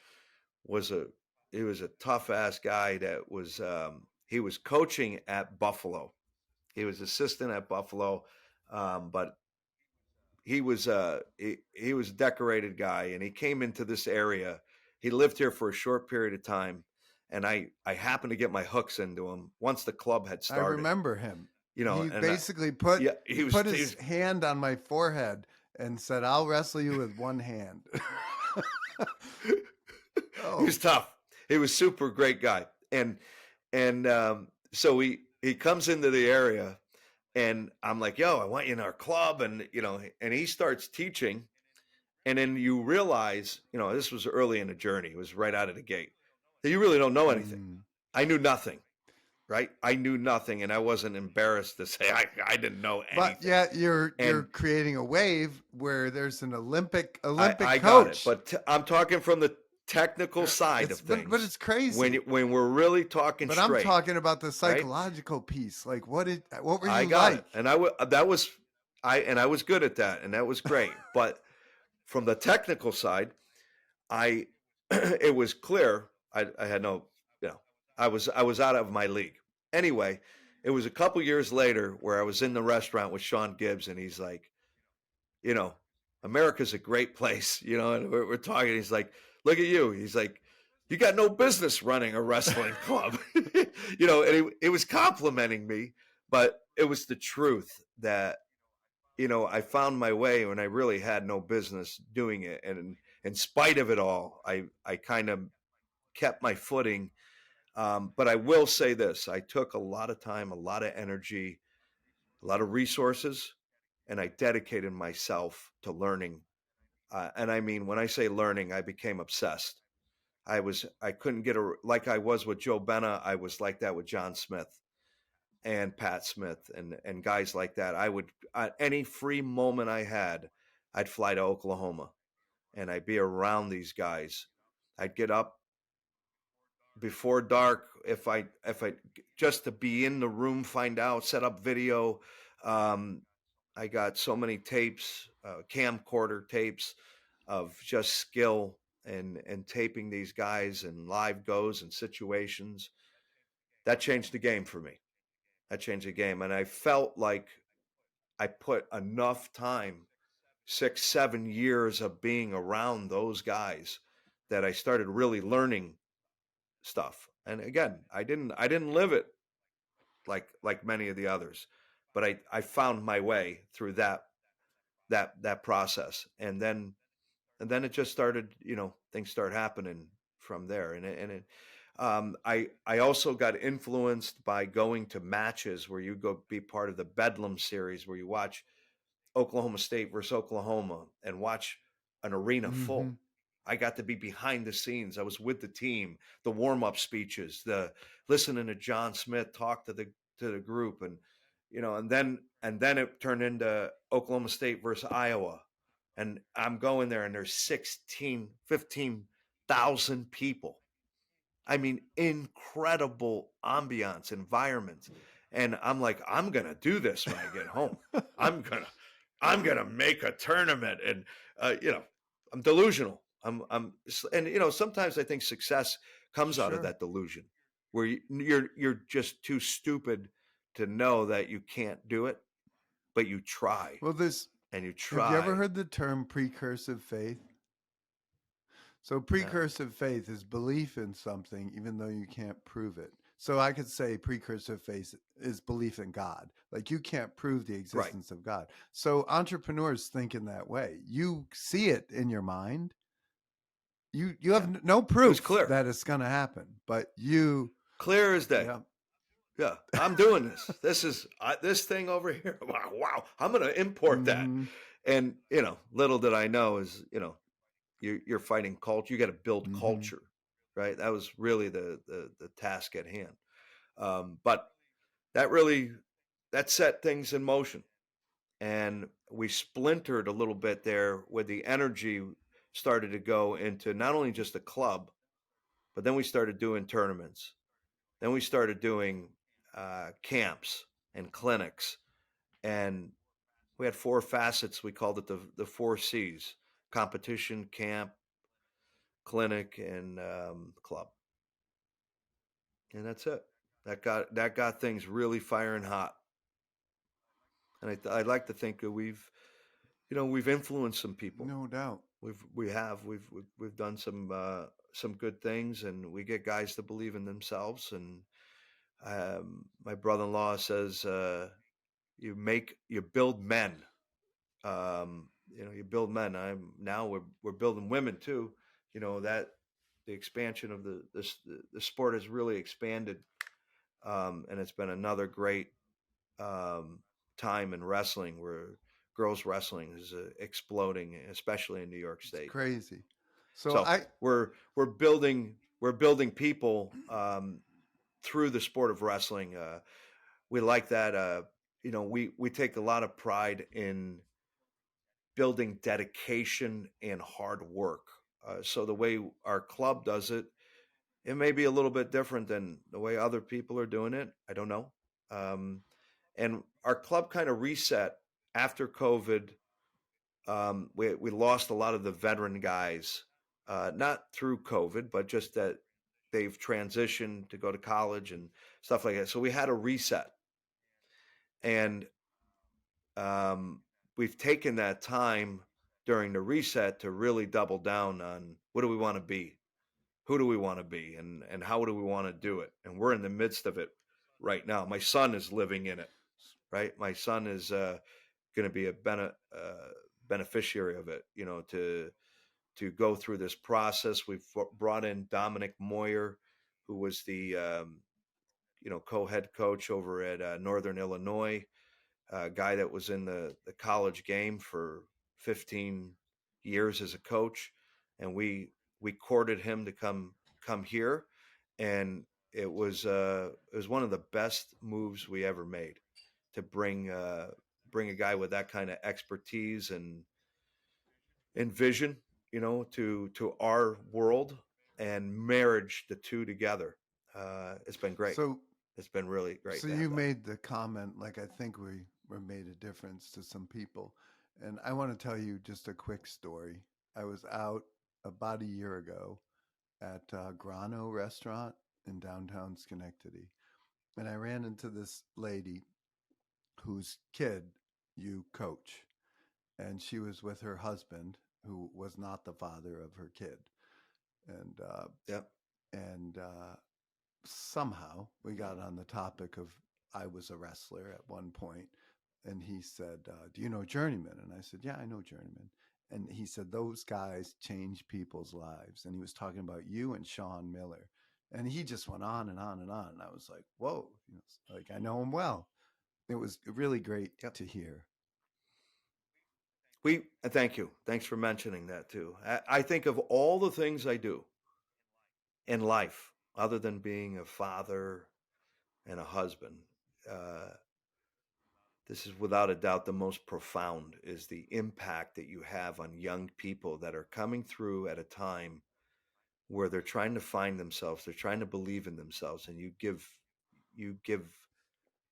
[SPEAKER 2] was he was a tough ass guy that was, he was coaching at Buffalo. He was assistant at Buffalo, but he was a decorated guy, and he came into this area. He lived here for a short period of time, and I happened to get my hooks into him once the club had
[SPEAKER 1] I
[SPEAKER 2] started.
[SPEAKER 1] remember him.
[SPEAKER 2] You know,
[SPEAKER 1] He
[SPEAKER 2] and
[SPEAKER 1] basically
[SPEAKER 2] yeah,
[SPEAKER 1] put his hand on my forehead and said, "I'll wrestle you with one hand."
[SPEAKER 2] he was
[SPEAKER 1] Oh,
[SPEAKER 2] tough. He was super great guy, and so he comes into the area, and I'm like, "Yo, I want you in our club," and you know, and he starts teaching. And then you realize, you know, this was early in the journey. It was right out of the gate. That you really don't know anything.
[SPEAKER 1] mm.
[SPEAKER 2] I knew nothing, right? I knew nothing, and I wasn't embarrassed to say I didn't know
[SPEAKER 1] But
[SPEAKER 2] anything.
[SPEAKER 1] yet you're
[SPEAKER 2] And
[SPEAKER 1] creating a wave where there's an Olympic
[SPEAKER 2] I got it,
[SPEAKER 1] coach.
[SPEAKER 2] but I'm talking from the technical side of
[SPEAKER 1] It's but
[SPEAKER 2] things.
[SPEAKER 1] it's crazy.
[SPEAKER 2] When we're really talking
[SPEAKER 1] But I'm
[SPEAKER 2] straight,
[SPEAKER 1] talking about the
[SPEAKER 2] right?
[SPEAKER 1] psychological piece. Like, what were
[SPEAKER 2] I
[SPEAKER 1] you
[SPEAKER 2] got
[SPEAKER 1] like?
[SPEAKER 2] it, and that was I was good at that, and that was great. But from the technical side, I it was clear I had no, you know, I was out of my league. Anyway, it was a couple years later where I was in the restaurant with Sean Gibbs, and he's like, you know, America's a great place, you know, and we're talking. He's like, look at you. He's like, you got no business running a wrestling club, you know, and it was complimenting me, but it was the truth that, you know, I found my way when I really had no business doing it. And in spite of it all, I kind of kept my footing. But I will say this: I took a lot of time, a lot of energy, a lot of resources, and I dedicated myself to learning. And I mean, when I say learning, I became obsessed. I couldn't get like I was with Joe Bena. I was like that with John Smith and Pat Smith and guys like that. I would, at any free moment I had, I'd fly to Oklahoma and I'd be around these guys. I'd get up before dark if I just to be in the room, find out, set up video. Um, I got so many tapes, camcorder tapes of just skill and taping these guys and live goes and situations. That changed the game for me. That changed the game, and I felt like I put enough time, 6, 7 years of being around those guys, that I started really learning stuff. And again, I didn't live it like many of the others, but I found my way through that process, and then it just started. Things start happening from there, I also got influenced by going to matches where you go be part of the Bedlam series, where you watch Oklahoma State versus Oklahoma and watch an arena
[SPEAKER 1] Mm-hmm.
[SPEAKER 2] full. I got to be behind the scenes. I was with the team, the warm-up speeches, the listening to John Smith talk to the group, and then it turned into Oklahoma State versus Iowa. And I'm going there and there's 16, 15,000 people. I mean, incredible ambiance, environment. And I'm like, I'm gonna do this when I get home. I'm gonna, I'm gonna make a tournament, and I'm delusional. And sometimes I think success comes out of
[SPEAKER 1] Sure.
[SPEAKER 2] that delusion, where you're just too stupid to know that you can't do it, but you try
[SPEAKER 1] Well, this
[SPEAKER 2] and you
[SPEAKER 1] have you ever
[SPEAKER 2] try.
[SPEAKER 1] heard the term precursive faith? So
[SPEAKER 2] Uh,
[SPEAKER 1] precursive faith is belief in something even though you can't prove it. So I could say precursive faith is belief in God. Like you can't prove the
[SPEAKER 2] right,
[SPEAKER 1] existence of God. So entrepreneurs think in that way. You see it in your mind. You
[SPEAKER 2] yeah,
[SPEAKER 1] have no
[SPEAKER 2] it was
[SPEAKER 1] proof
[SPEAKER 2] clear,
[SPEAKER 1] that it's going to happen, but you
[SPEAKER 2] clear as day.
[SPEAKER 1] yeah.
[SPEAKER 2] Yeah, I'm doing this. This is this thing over here. Wow, wow. I'm going to import that.
[SPEAKER 1] Mhm.
[SPEAKER 2] And little did I know is you're fighting culture. You got to build
[SPEAKER 1] Mhm.
[SPEAKER 2] culture, right? That was really the task at hand. But that really that set things in motion, and we splintered a little bit there, where the energy started to go into not only just a club, but then we started doing tournaments. Then we started doing camps and clinics, and we had 4 facets. We called it the 4 C's: competition, camp, clinic, and club. And that's it. That got things really firing hot. And I'd like to think that we've influenced some people.
[SPEAKER 1] No doubt.
[SPEAKER 2] We've done some good things, and we get guys to believe in themselves. And my brother-in-law says, you build men. You build men. We're building women too. That the expansion of the sport has really expanded, and it's been another great um, time in wrestling, where girls wrestling is exploding, especially in New York
[SPEAKER 1] It's
[SPEAKER 2] State.
[SPEAKER 1] crazy. So
[SPEAKER 2] So
[SPEAKER 1] I
[SPEAKER 2] we're building people through the sport of wrestling. We like that. We take a lot of pride in building dedication and hard work. So the way our club does it, it may be a little bit different than the way other people are doing it. I don't know. Um, and our club kind of reset after COVID. We lost a lot of the veteran guys, not through COVID, but just that they've transitioned to go to college and stuff like that. So we had a reset, and um, we've taken that time during the reset to really double down on what do we want to be, who do we want to be, and how do we want to do it. And we're in the midst of it right now. My son is living in it. Right, my son is going to be a beneficiary of it. To go through this process. We've brought in Dominic Moyer, who was the co-head coach over at Northern Illinois, a guy that was in the college game for 15 years as a coach, and we courted him to come here, and it was one of the best moves we ever made, to bring a guy with that kind of expertise envision, to our world and marriage the two together. It's been great.
[SPEAKER 1] So,
[SPEAKER 2] It's been really great
[SPEAKER 1] so
[SPEAKER 2] to
[SPEAKER 1] you
[SPEAKER 2] have that.
[SPEAKER 1] made the comment, like, I think we made a difference to some people. And I want to tell you just a quick story. I was out about a year ago at Grano restaurant in downtown Schenectady. And I ran into this lady whose kid you coach. And she was with her husband, who was not the father of her kid. And
[SPEAKER 2] Yep.
[SPEAKER 1] somehow we got on the topic of I was a wrestler at one point, and he said, "Do you know Journeyman?" And I said, "Yeah, I know Journeyman." And he said, "Those guys change people's lives." And he was talking about you and Sean Miller, and he just went on and on and on. And I was like, "Whoa!" Like, I know him well. It was really great
[SPEAKER 2] Yep.
[SPEAKER 1] to hear.
[SPEAKER 2] Thank you. Thanks for mentioning that too. I think of all the things I do in life, other than being a father and a husband, uh, this is without a doubt the most profound is the impact that you have on young people that are coming through at a time where they're trying to find themselves, they're trying to believe in themselves, and you give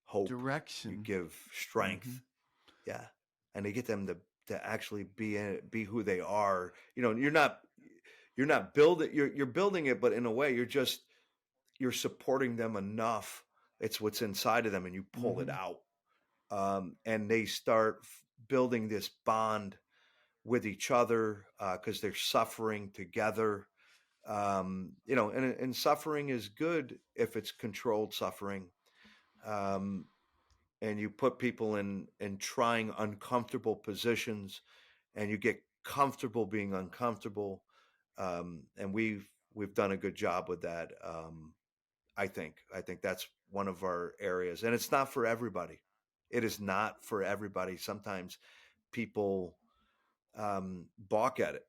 [SPEAKER 2] hope, you
[SPEAKER 1] Direction.
[SPEAKER 2] give
[SPEAKER 1] Mm-hmm.
[SPEAKER 2] strength, yeah, and they get them to actually be who they are. You're not building, you're building it, but in a way you're supporting them enough. It's what's inside of them, and you pull it
[SPEAKER 1] Mm-hmm.
[SPEAKER 2] out, and they start building this bond with each other because they're suffering together. And suffering is good if it's controlled suffering. Um, and you put people in trying uncomfortable positions, and you get comfortable being uncomfortable. And we've done a good job with that. I think that's one of our areas, and it's not for everybody. It is not for everybody. Sometimes people balk at it.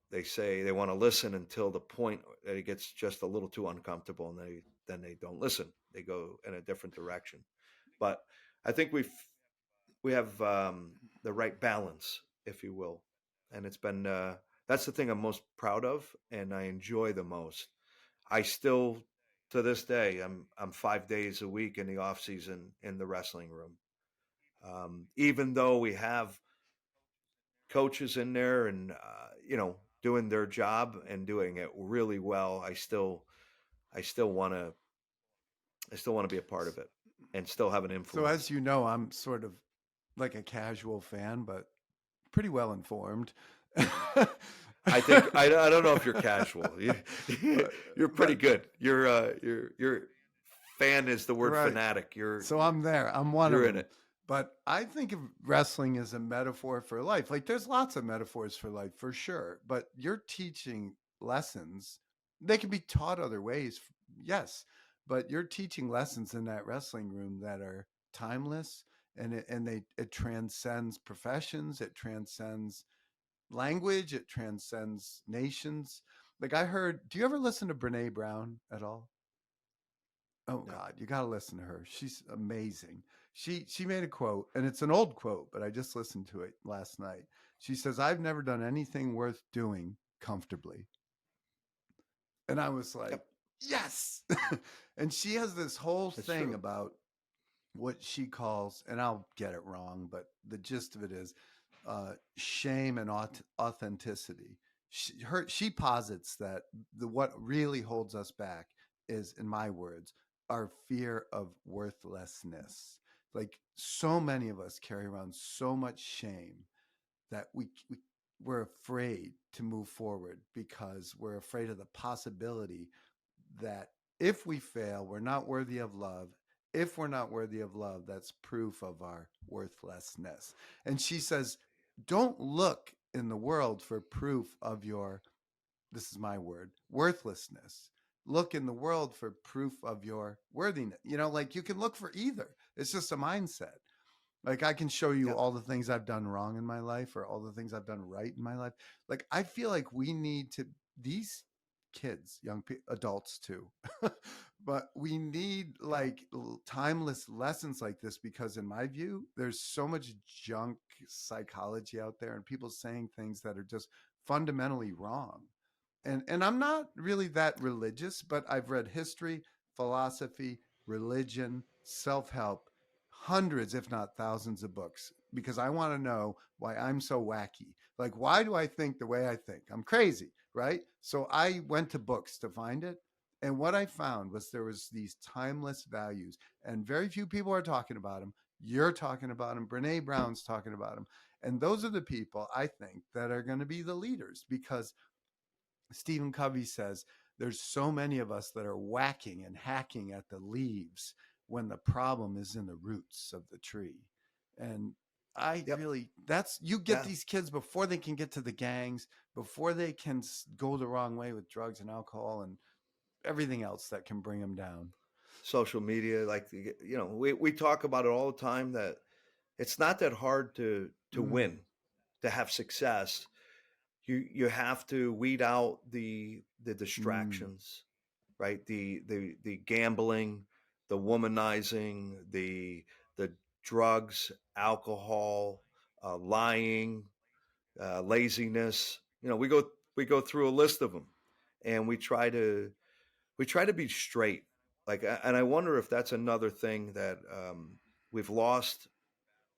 [SPEAKER 2] They say they want to listen until the point that it gets just a little too uncomfortable, and then they don't listen. They go in a different direction. But I think we have the right balance, if you will, and it's been that's the thing I'm most proud of, and I enjoy the most. I still, to this day, I'm 5 days a week in the off season in the wrestling room, even though we have coaches in there and doing their job and doing it really well. I still want to be a part of it and still have an
[SPEAKER 1] So, as
[SPEAKER 2] influence.
[SPEAKER 1] you know, I'm sort of like a casual fan, but pretty well informed.
[SPEAKER 2] I think I don't know if you're casual.
[SPEAKER 1] but,
[SPEAKER 2] You're pretty
[SPEAKER 1] but
[SPEAKER 2] good. You're fan is the word
[SPEAKER 1] right.
[SPEAKER 2] fanatic. You're
[SPEAKER 1] So I'm there. I'm one of
[SPEAKER 2] you're in
[SPEAKER 1] them.
[SPEAKER 2] it.
[SPEAKER 1] But I think of wrestling as a metaphor for life. Like, there's lots of metaphors for life for sure, but you're teaching lessons. They can be taught other ways, yes, but you're teaching lessons in that wrestling room that are timeless, and it transcends professions, it transcends language, it transcends nations. Like, I heard, do you ever listen to Brene Brown at all? Oh
[SPEAKER 2] No.
[SPEAKER 1] God, you got to listen to her. She's amazing. She made a quote, and it's an old quote, but I just listened to it last night. She says, "I've never done anything worth doing comfortably." And I was like,
[SPEAKER 2] Yep.
[SPEAKER 1] "Yes." And she has this whole
[SPEAKER 2] It's
[SPEAKER 1] thing
[SPEAKER 2] true.
[SPEAKER 1] about what she calls, and I'll get it wrong, but the gist of it is shame and authenticity. She posits that what really holds us back is, in my words, our fear of worthlessness. Like, so many of us carry around so much shame that we're afraid to move forward because we're afraid of the possibility that if we fail, we're not worthy of love. If we're not worthy of love, that's proof of our worthlessness. And she says, don't look in the world for proof of your, this is my word, worthlessness. Look in the world for proof of your worthiness. Like, you can look for either. It's just a mindset. Like, I can show you
[SPEAKER 2] Yep.
[SPEAKER 1] all the things I've done wrong in my life or all the things I've done right in my life. Like, I feel like we need to, these kids, adults too, but we need
[SPEAKER 2] Yeah.
[SPEAKER 1] like timeless lessons like this, because in my view there's so much junk psychology out there and people saying things that are just fundamentally wrong. And I'm not really that religious, but I've read history, philosophy, religion, self-help, hundreds if not thousands of books, because I want to know why I'm so wacky. Like, why do I think the way I think? I'm crazy, right? So I went to books to find it, and what I found was there was these timeless values, and very few people are talking about them. You're talking about them. Brene Brown's talking about them. And those are the people I think that are going to be the leaders, because Stephen Covey says there's so many of us that are whacking and hacking at the leaves when the problem is in the roots of the tree. And I
[SPEAKER 2] Yep.
[SPEAKER 1] really, that's, you get
[SPEAKER 2] Yeah.
[SPEAKER 1] these kids before they can get to the gangs, before they can go the wrong way with drugs and alcohol and everything else that can bring them down.
[SPEAKER 2] Social media, like, we talk about it all the time, that it's not that hard to
[SPEAKER 1] Mm,
[SPEAKER 2] win, to have success. You have to weed out the
[SPEAKER 1] mm,
[SPEAKER 2] distractions, right? The gambling, the womanizing, the drugs, alcohol, lying, laziness. We go through a list of them, and we try to be straight. Like, and I wonder if that's another thing that we've lost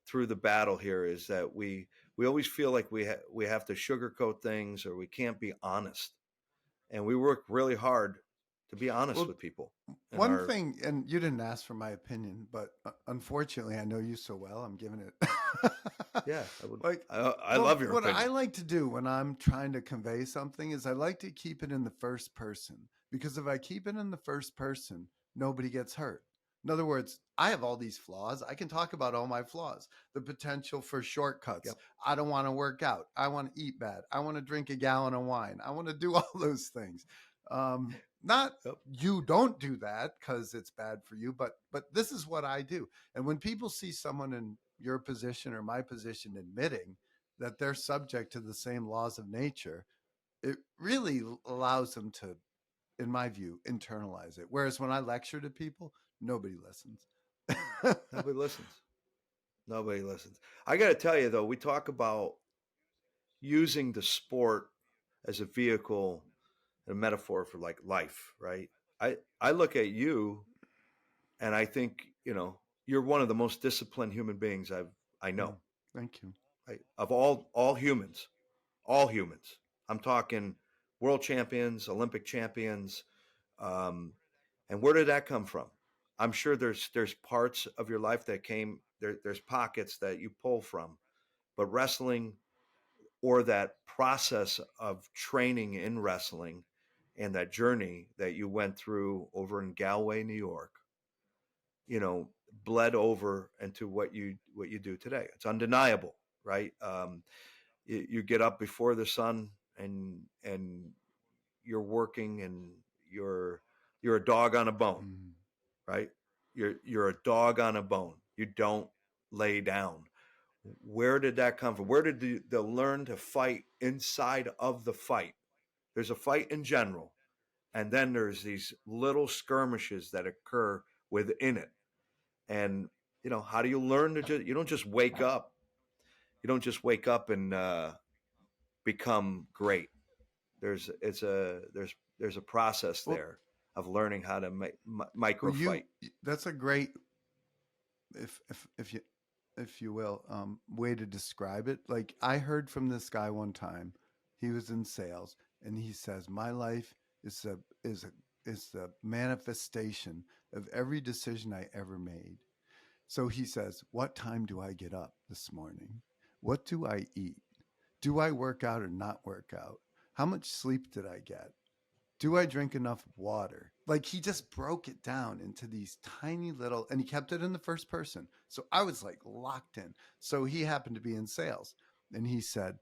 [SPEAKER 2] through the battle here, is that we always feel like we have to sugarcoat things, or we can't be honest, and we work really hard to be honest
[SPEAKER 1] well,
[SPEAKER 2] with people in
[SPEAKER 1] one
[SPEAKER 2] our.
[SPEAKER 1] thing, and you didn't ask for my opinion, but unfortunately, I know you so well. I'm giving it.
[SPEAKER 2] Yeah, I would.
[SPEAKER 1] Like,
[SPEAKER 2] I
[SPEAKER 1] well,
[SPEAKER 2] love your
[SPEAKER 1] what I
[SPEAKER 2] opinion.
[SPEAKER 1] like to do when I'm trying to convey something is I like to keep it in the first person, because if I keep it in the first person, nobody gets hurt. In other words, I have all these flaws. I can talk about all my flaws, the potential for shortcuts.
[SPEAKER 2] Yep.
[SPEAKER 1] I don't want to work out. I want to eat bad. I want to drink a gallon of wine. I want to do all those things. Not
[SPEAKER 2] Yep.
[SPEAKER 1] you don't do that because it's bad for you, but this is what I do. And when people see someone in your position or my position admitting that they're subject to the same laws of nature, it really allows them to, in my view, internalize it. Whereas when I lecture to people, nobody listens.
[SPEAKER 2] Nobody listens. Nobody listens. I got to tell you, though, we talk about using the sport as a vehicle, a metaphor for like life, right? I look at you, and I think, you're one of the most disciplined human beings I know.
[SPEAKER 1] Mm, thank you.
[SPEAKER 2] Right? Of all humans, all humans. I'm talking world champions, Olympic champions. Um, and where did that come from? I'm sure there's parts of your life that came there. There's pockets that you pull from, but wrestling, or that process of training in wrestling, and that journey that you went through over in Galway, New York, you know, bled over into what you do today. It's undeniable, right? You get up before the sun, and you're working, and you're you're a dog on a bone,
[SPEAKER 1] Mm.
[SPEAKER 2] right? You're a dog on a bone. You don't lay down. Where did that come from? Where did the learn to fight inside of the fight? There's a fight in general, and then there's these little skirmishes that occur within it. And how do you learn to you don't just wake up. You don't just wake up and become great. There's a process
[SPEAKER 1] Well,
[SPEAKER 2] there of learning how to
[SPEAKER 1] well,
[SPEAKER 2] micro
[SPEAKER 1] you
[SPEAKER 2] fight.
[SPEAKER 1] that's a great, if you will, way to describe it. Like, I heard from this guy one time. He was in sales, and he says, "My life is the manifestation of every decision I ever made." So he says, "What time do I get up this morning? What do I eat? Do I work out or not work out? How much sleep did I get? Do I drink enough water?" Like, he just broke it down into these tiny little, and he kept it in the first person. So I was like locked in. So he happened to be in sales. And he said,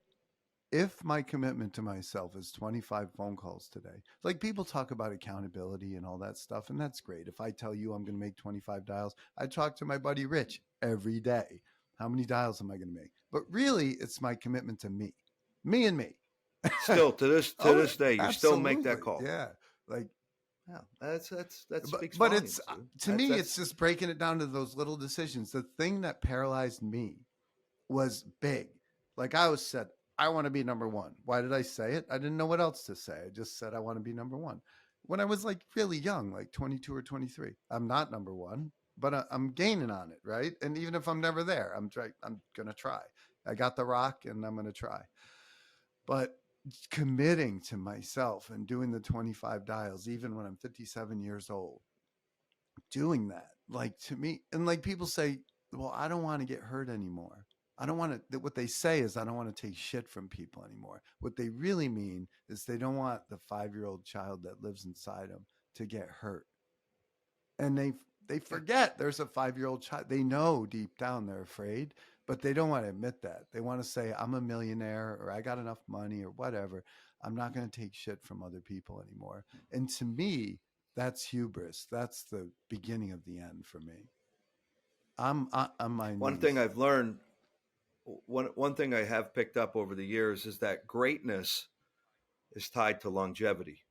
[SPEAKER 1] if my commitment to myself is 25 phone calls today, like, people talk about accountability and all that stuff, and that's great. If I tell you I'm going to make 25 dials, I talk to my buddy Rich every day. How many dials am I going to make? But really, it's my commitment to me and me.
[SPEAKER 2] Still to this
[SPEAKER 1] Oh,
[SPEAKER 2] day, you still make that
[SPEAKER 1] absolutely.
[SPEAKER 2] call.
[SPEAKER 1] Yeah. Like,
[SPEAKER 2] Yeah, that speaks
[SPEAKER 1] But it's
[SPEAKER 2] volumes, dude.
[SPEAKER 1] to me, it's
[SPEAKER 2] That's
[SPEAKER 1] just breaking it down to those little decisions. The thing that paralyzed me was big. Like I was said, I want to be number one. Why did I say it? I didn't know what else to say. I just said I want to be number one. When I was like really young, like 22 or 23, I'm not number one, but I'm gaining on it, right? And even if I'm never there, I'm gonna try. I got the rock, and I'm gonna try. But committing to myself and doing the 25 dials, even when I'm 57 years old, doing that, like to me, and like people say, well, I don't want to get hurt anymore. I don't want to, what they say is, I don't want to take shit from people anymore. What they really mean is they don't want the 5-year-old child that lives inside them to get hurt. And they
[SPEAKER 2] yeah.
[SPEAKER 1] forget there's a 5-year-old child. They know deep down they're afraid, but they don't want to admit that. They want to say, I'm a millionaire, or I got enough money, or whatever. I'm not going to take shit from other people anymore. And to me, that's hubris. That's the beginning of the end for me. I'm on my
[SPEAKER 2] One thing
[SPEAKER 1] knees.
[SPEAKER 2] I've learned, one thing I have picked up over the years is that greatness is tied to longevity,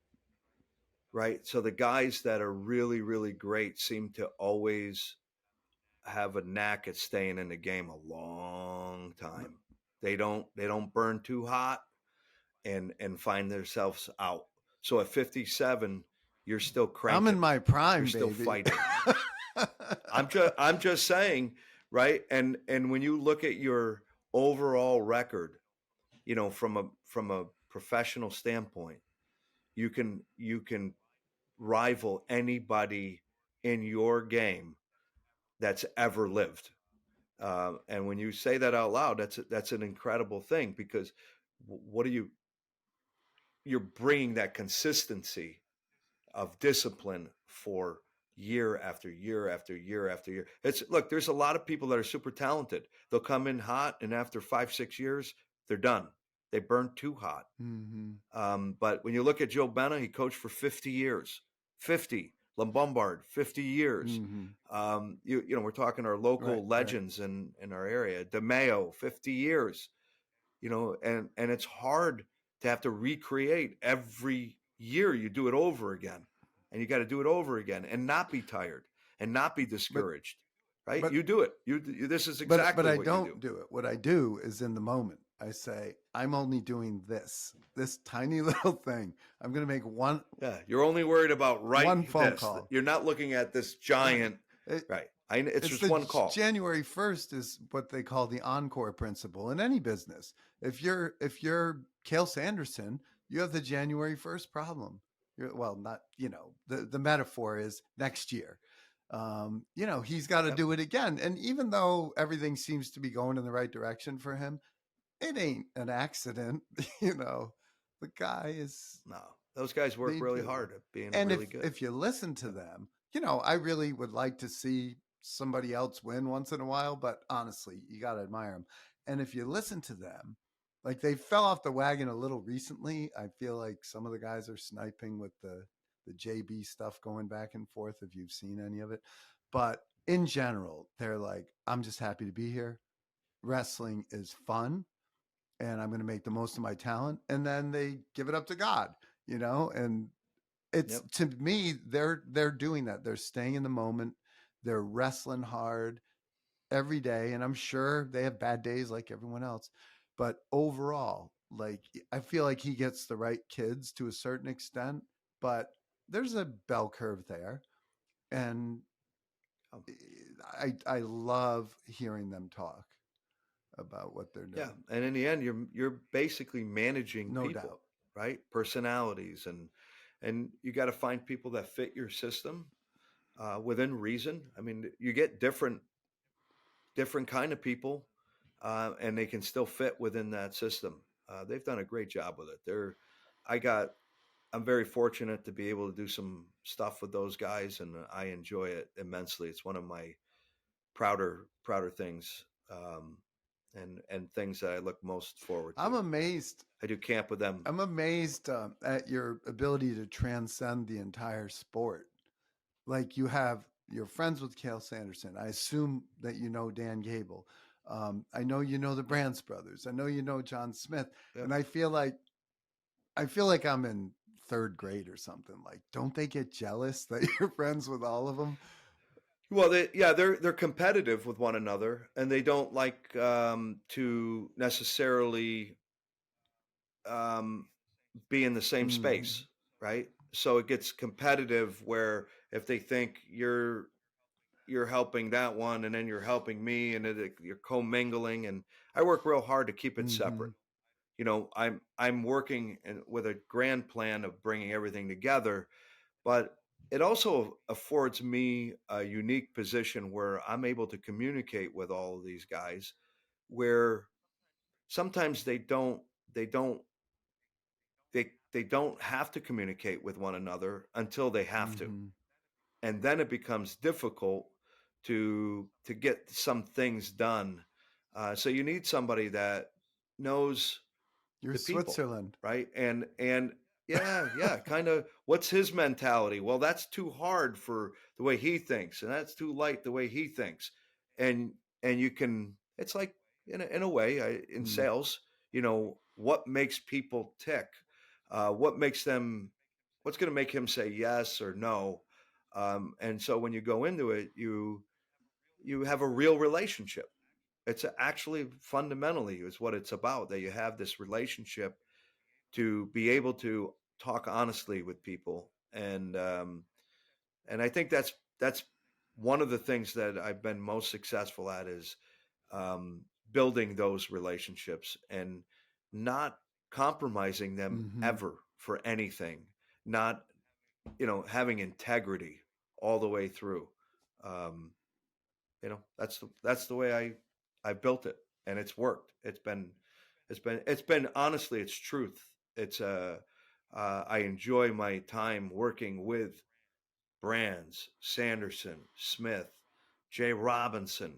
[SPEAKER 2] right? So the guys that are really, really great seem to always have a knack at staying in the game a long time. They don't burn too hot and find themselves out. So at 57, you're still
[SPEAKER 1] I'm in
[SPEAKER 2] cranking.
[SPEAKER 1] my
[SPEAKER 2] You're
[SPEAKER 1] prime,
[SPEAKER 2] still
[SPEAKER 1] baby.
[SPEAKER 2] fighting. I'm just saying, right? And when you look at your overall record, from a professional standpoint, you can rival anybody in your game that's ever lived. And when you say that out loud, that's an incredible thing because what are you're bringing that consistency of discipline for year after year after year after year. It's look, there's a lot of people that are super talented. They'll come in hot, and after 5, 6 years, they're done. They burn too hot.
[SPEAKER 1] Mm-hmm.
[SPEAKER 2] But when you look at Joe Bena, he coached for 50 years. 50. Lombard, 50 years.
[SPEAKER 1] Mm-hmm.
[SPEAKER 2] We're talking our
[SPEAKER 1] Right,
[SPEAKER 2] local
[SPEAKER 1] right.
[SPEAKER 2] legends in our area. DeMeo, 50 years. And it's hard to have to recreate every year. You do it over again, and you got to do it over again, and not be tired, and not be
[SPEAKER 1] But
[SPEAKER 2] discouraged. Right?
[SPEAKER 1] but
[SPEAKER 2] You do it. This is
[SPEAKER 1] but
[SPEAKER 2] exactly
[SPEAKER 1] I
[SPEAKER 2] what you do.
[SPEAKER 1] don't do it. What I do is in the moment. I say, I'm only doing this tiny little thing. I'm going to make
[SPEAKER 2] Yeah, you're only worried about
[SPEAKER 1] one
[SPEAKER 2] right
[SPEAKER 1] phone
[SPEAKER 2] this.
[SPEAKER 1] call.
[SPEAKER 2] You're not looking at this
[SPEAKER 1] Right.
[SPEAKER 2] giant.
[SPEAKER 1] It,
[SPEAKER 2] Right. It's
[SPEAKER 1] it's
[SPEAKER 2] just
[SPEAKER 1] the
[SPEAKER 2] one call.
[SPEAKER 1] January 1st is what they call the encore principle in any business. If you're Cale Sanderson, you have the January 1st problem. Well, not, the metaphor is next year. He's got to
[SPEAKER 2] Yep.
[SPEAKER 1] do it again. And even though everything seems to be going in the right direction for him, it ain't an accident. you know, the guy is,
[SPEAKER 2] No, those guys work
[SPEAKER 1] they
[SPEAKER 2] really
[SPEAKER 1] do.
[SPEAKER 2] hard at being
[SPEAKER 1] And if
[SPEAKER 2] really good.
[SPEAKER 1] if you listen to
[SPEAKER 2] Yep.
[SPEAKER 1] them, I really would like to see somebody else win once in a while, but honestly, you got to admire them. And if you listen to them, like they fell off the wagon a little recently. I feel like some of the guys are sniping with the JB stuff going back and forth, if you've seen any of it. But in general, they're like, I'm just happy to be here. Wrestling is fun, and I'm going to make the most of my talent. And then they give it up to God, and it's,
[SPEAKER 2] Yep.
[SPEAKER 1] to me, they're doing that. They're staying in the moment. They're wrestling hard every day, and I'm sure they have bad days like everyone else. But overall, like, I feel like he gets the right kids to a certain extent, but there's a bell curve there, and
[SPEAKER 2] Um,
[SPEAKER 1] I love hearing them talk about what they're
[SPEAKER 2] yeah.
[SPEAKER 1] doing.
[SPEAKER 2] And in the end, you're basically managing
[SPEAKER 1] No
[SPEAKER 2] people,
[SPEAKER 1] doubt.
[SPEAKER 2] right? Personalities, and you got to find people that fit your system within reason. I mean, you get different kind of people, and they can still fit within that system. They've done a great job with it. I got, I'm very fortunate to be able to do some stuff with those guys, and I enjoy it immensely. It's one of my prouder things, and things that I look most forward
[SPEAKER 1] I'm
[SPEAKER 2] to.
[SPEAKER 1] amazed.
[SPEAKER 2] I do camp with them.
[SPEAKER 1] I'm amazed at your ability to transcend the entire sport. Like, you're friends with Cale Sanderson. I assume that you know Dan Gable. I know you know the Brants brothers. I know you know John Smith,
[SPEAKER 2] Yep.
[SPEAKER 1] and I feel like I'm in third grade or something. Like, don't they get jealous that you're friends with all of them?
[SPEAKER 2] Well, they're competitive with one another, and they don't like to necessarily um, be in the same
[SPEAKER 1] Mm-hmm.
[SPEAKER 2] space, right? So it gets competitive where if they think you're helping that one, and then you're helping me, and you're commingling, and I work real hard to keep it
[SPEAKER 1] Mm-hmm.
[SPEAKER 2] separate. I'm working with a grand plan of bringing everything together, but it also affords me a unique position where I'm able to communicate with all of these guys, where sometimes they don't they don't have to communicate with one another until they have to,
[SPEAKER 1] Mm-hmm.
[SPEAKER 2] and then it becomes difficult to get some things done. So you need somebody that knows
[SPEAKER 1] You're
[SPEAKER 2] the people,
[SPEAKER 1] Switzerland.
[SPEAKER 2] right? And yeah, kind of what's his mentality? Well, that's too hard for the way he thinks, and that's too light the way he thinks. And you can, it's like in a way, in
[SPEAKER 1] Mm.
[SPEAKER 2] sales, what makes people tick? What makes them, what's going to make him say yes or no? And so when you go into it, you have a real relationship. It's actually fundamentally is what it's about, that you have this relationship to be able to talk honestly with people. And I think that's one of the things that I've been most successful at is building those relationships and not compromising them
[SPEAKER 1] Mm-hmm.
[SPEAKER 2] ever for anything, not having integrity all the way through. um, that's the way I built it, and it's worked. It's been honestly, it's truth. It's I enjoy my time working with Brands, Sanderson, Smith, Jay Robinson.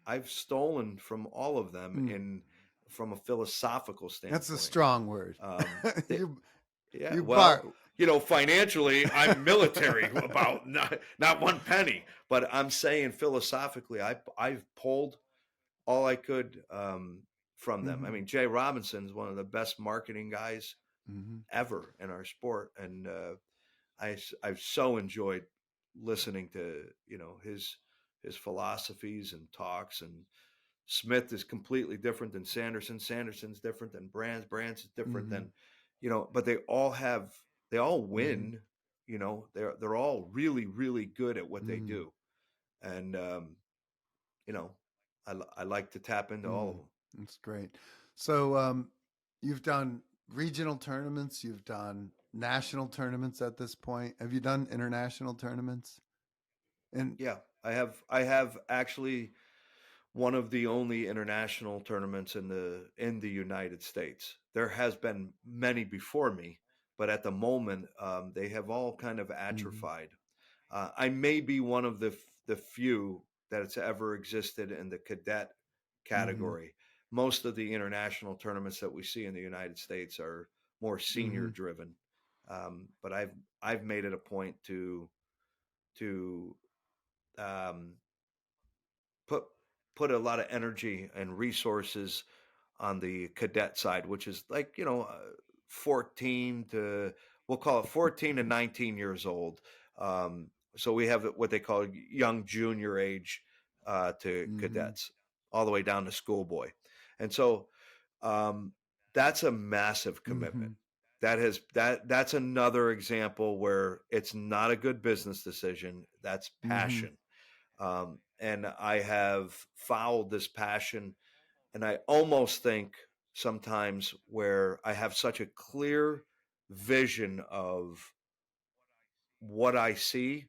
[SPEAKER 2] I've stolen from all of them
[SPEAKER 1] Mm.
[SPEAKER 2] in from a philosophical
[SPEAKER 1] That's a
[SPEAKER 2] standpoint.
[SPEAKER 1] strong word.
[SPEAKER 2] They,
[SPEAKER 1] you
[SPEAKER 2] yeah,
[SPEAKER 1] you bar.
[SPEAKER 2] well, financially, I'm military about not one penny, but I'm saying philosophically, I've pulled all I could from them. I
[SPEAKER 1] Mm-hmm.
[SPEAKER 2] mean, Jay Robinson's one of the best marketing guys
[SPEAKER 1] Mm-hmm.
[SPEAKER 2] ever in our sport, and I've so enjoyed listening to his philosophies and talks. And Smith is completely different than Sanderson. Sanderson's different than Brands. Brands is different
[SPEAKER 1] Mm-hmm.
[SPEAKER 2] than, but they all
[SPEAKER 1] Mm-hmm.
[SPEAKER 2] win. They're all really really good at what they
[SPEAKER 1] Mm-hmm.
[SPEAKER 2] do, and you know, I like to tap into all of
[SPEAKER 1] Mm.
[SPEAKER 2] them.
[SPEAKER 1] That's great. So you've done regional tournaments. You've done national tournaments at this point. Have you done international tournaments? And
[SPEAKER 2] Yeah, I have actually one of the only international tournaments in the United States. There has been many before me, but at the moment, they have all kind of
[SPEAKER 1] mm-hmm.
[SPEAKER 2] atrophied. I may be one of the few that's ever existed in the cadet
[SPEAKER 1] Mm-hmm.
[SPEAKER 2] category. Most of the international tournaments that we see in the United States are more senior
[SPEAKER 1] Mm-hmm.
[SPEAKER 2] driven. But I've made it a point to um, put put a lot of energy and resources on the cadet side, which is like 14 to, we'll call it 14 to 19 years old. So we have what they call young junior age to
[SPEAKER 1] Mm-hmm.
[SPEAKER 2] cadets, all the way down to schoolboy, and so um, that's a massive
[SPEAKER 1] Mm-hmm.
[SPEAKER 2] commitment. That's another example where it's not a good business decision. That's
[SPEAKER 1] Mm-hmm.
[SPEAKER 2] passion, and I have followed this passion. And I almost think sometimes where I have such a clear vision of what I see,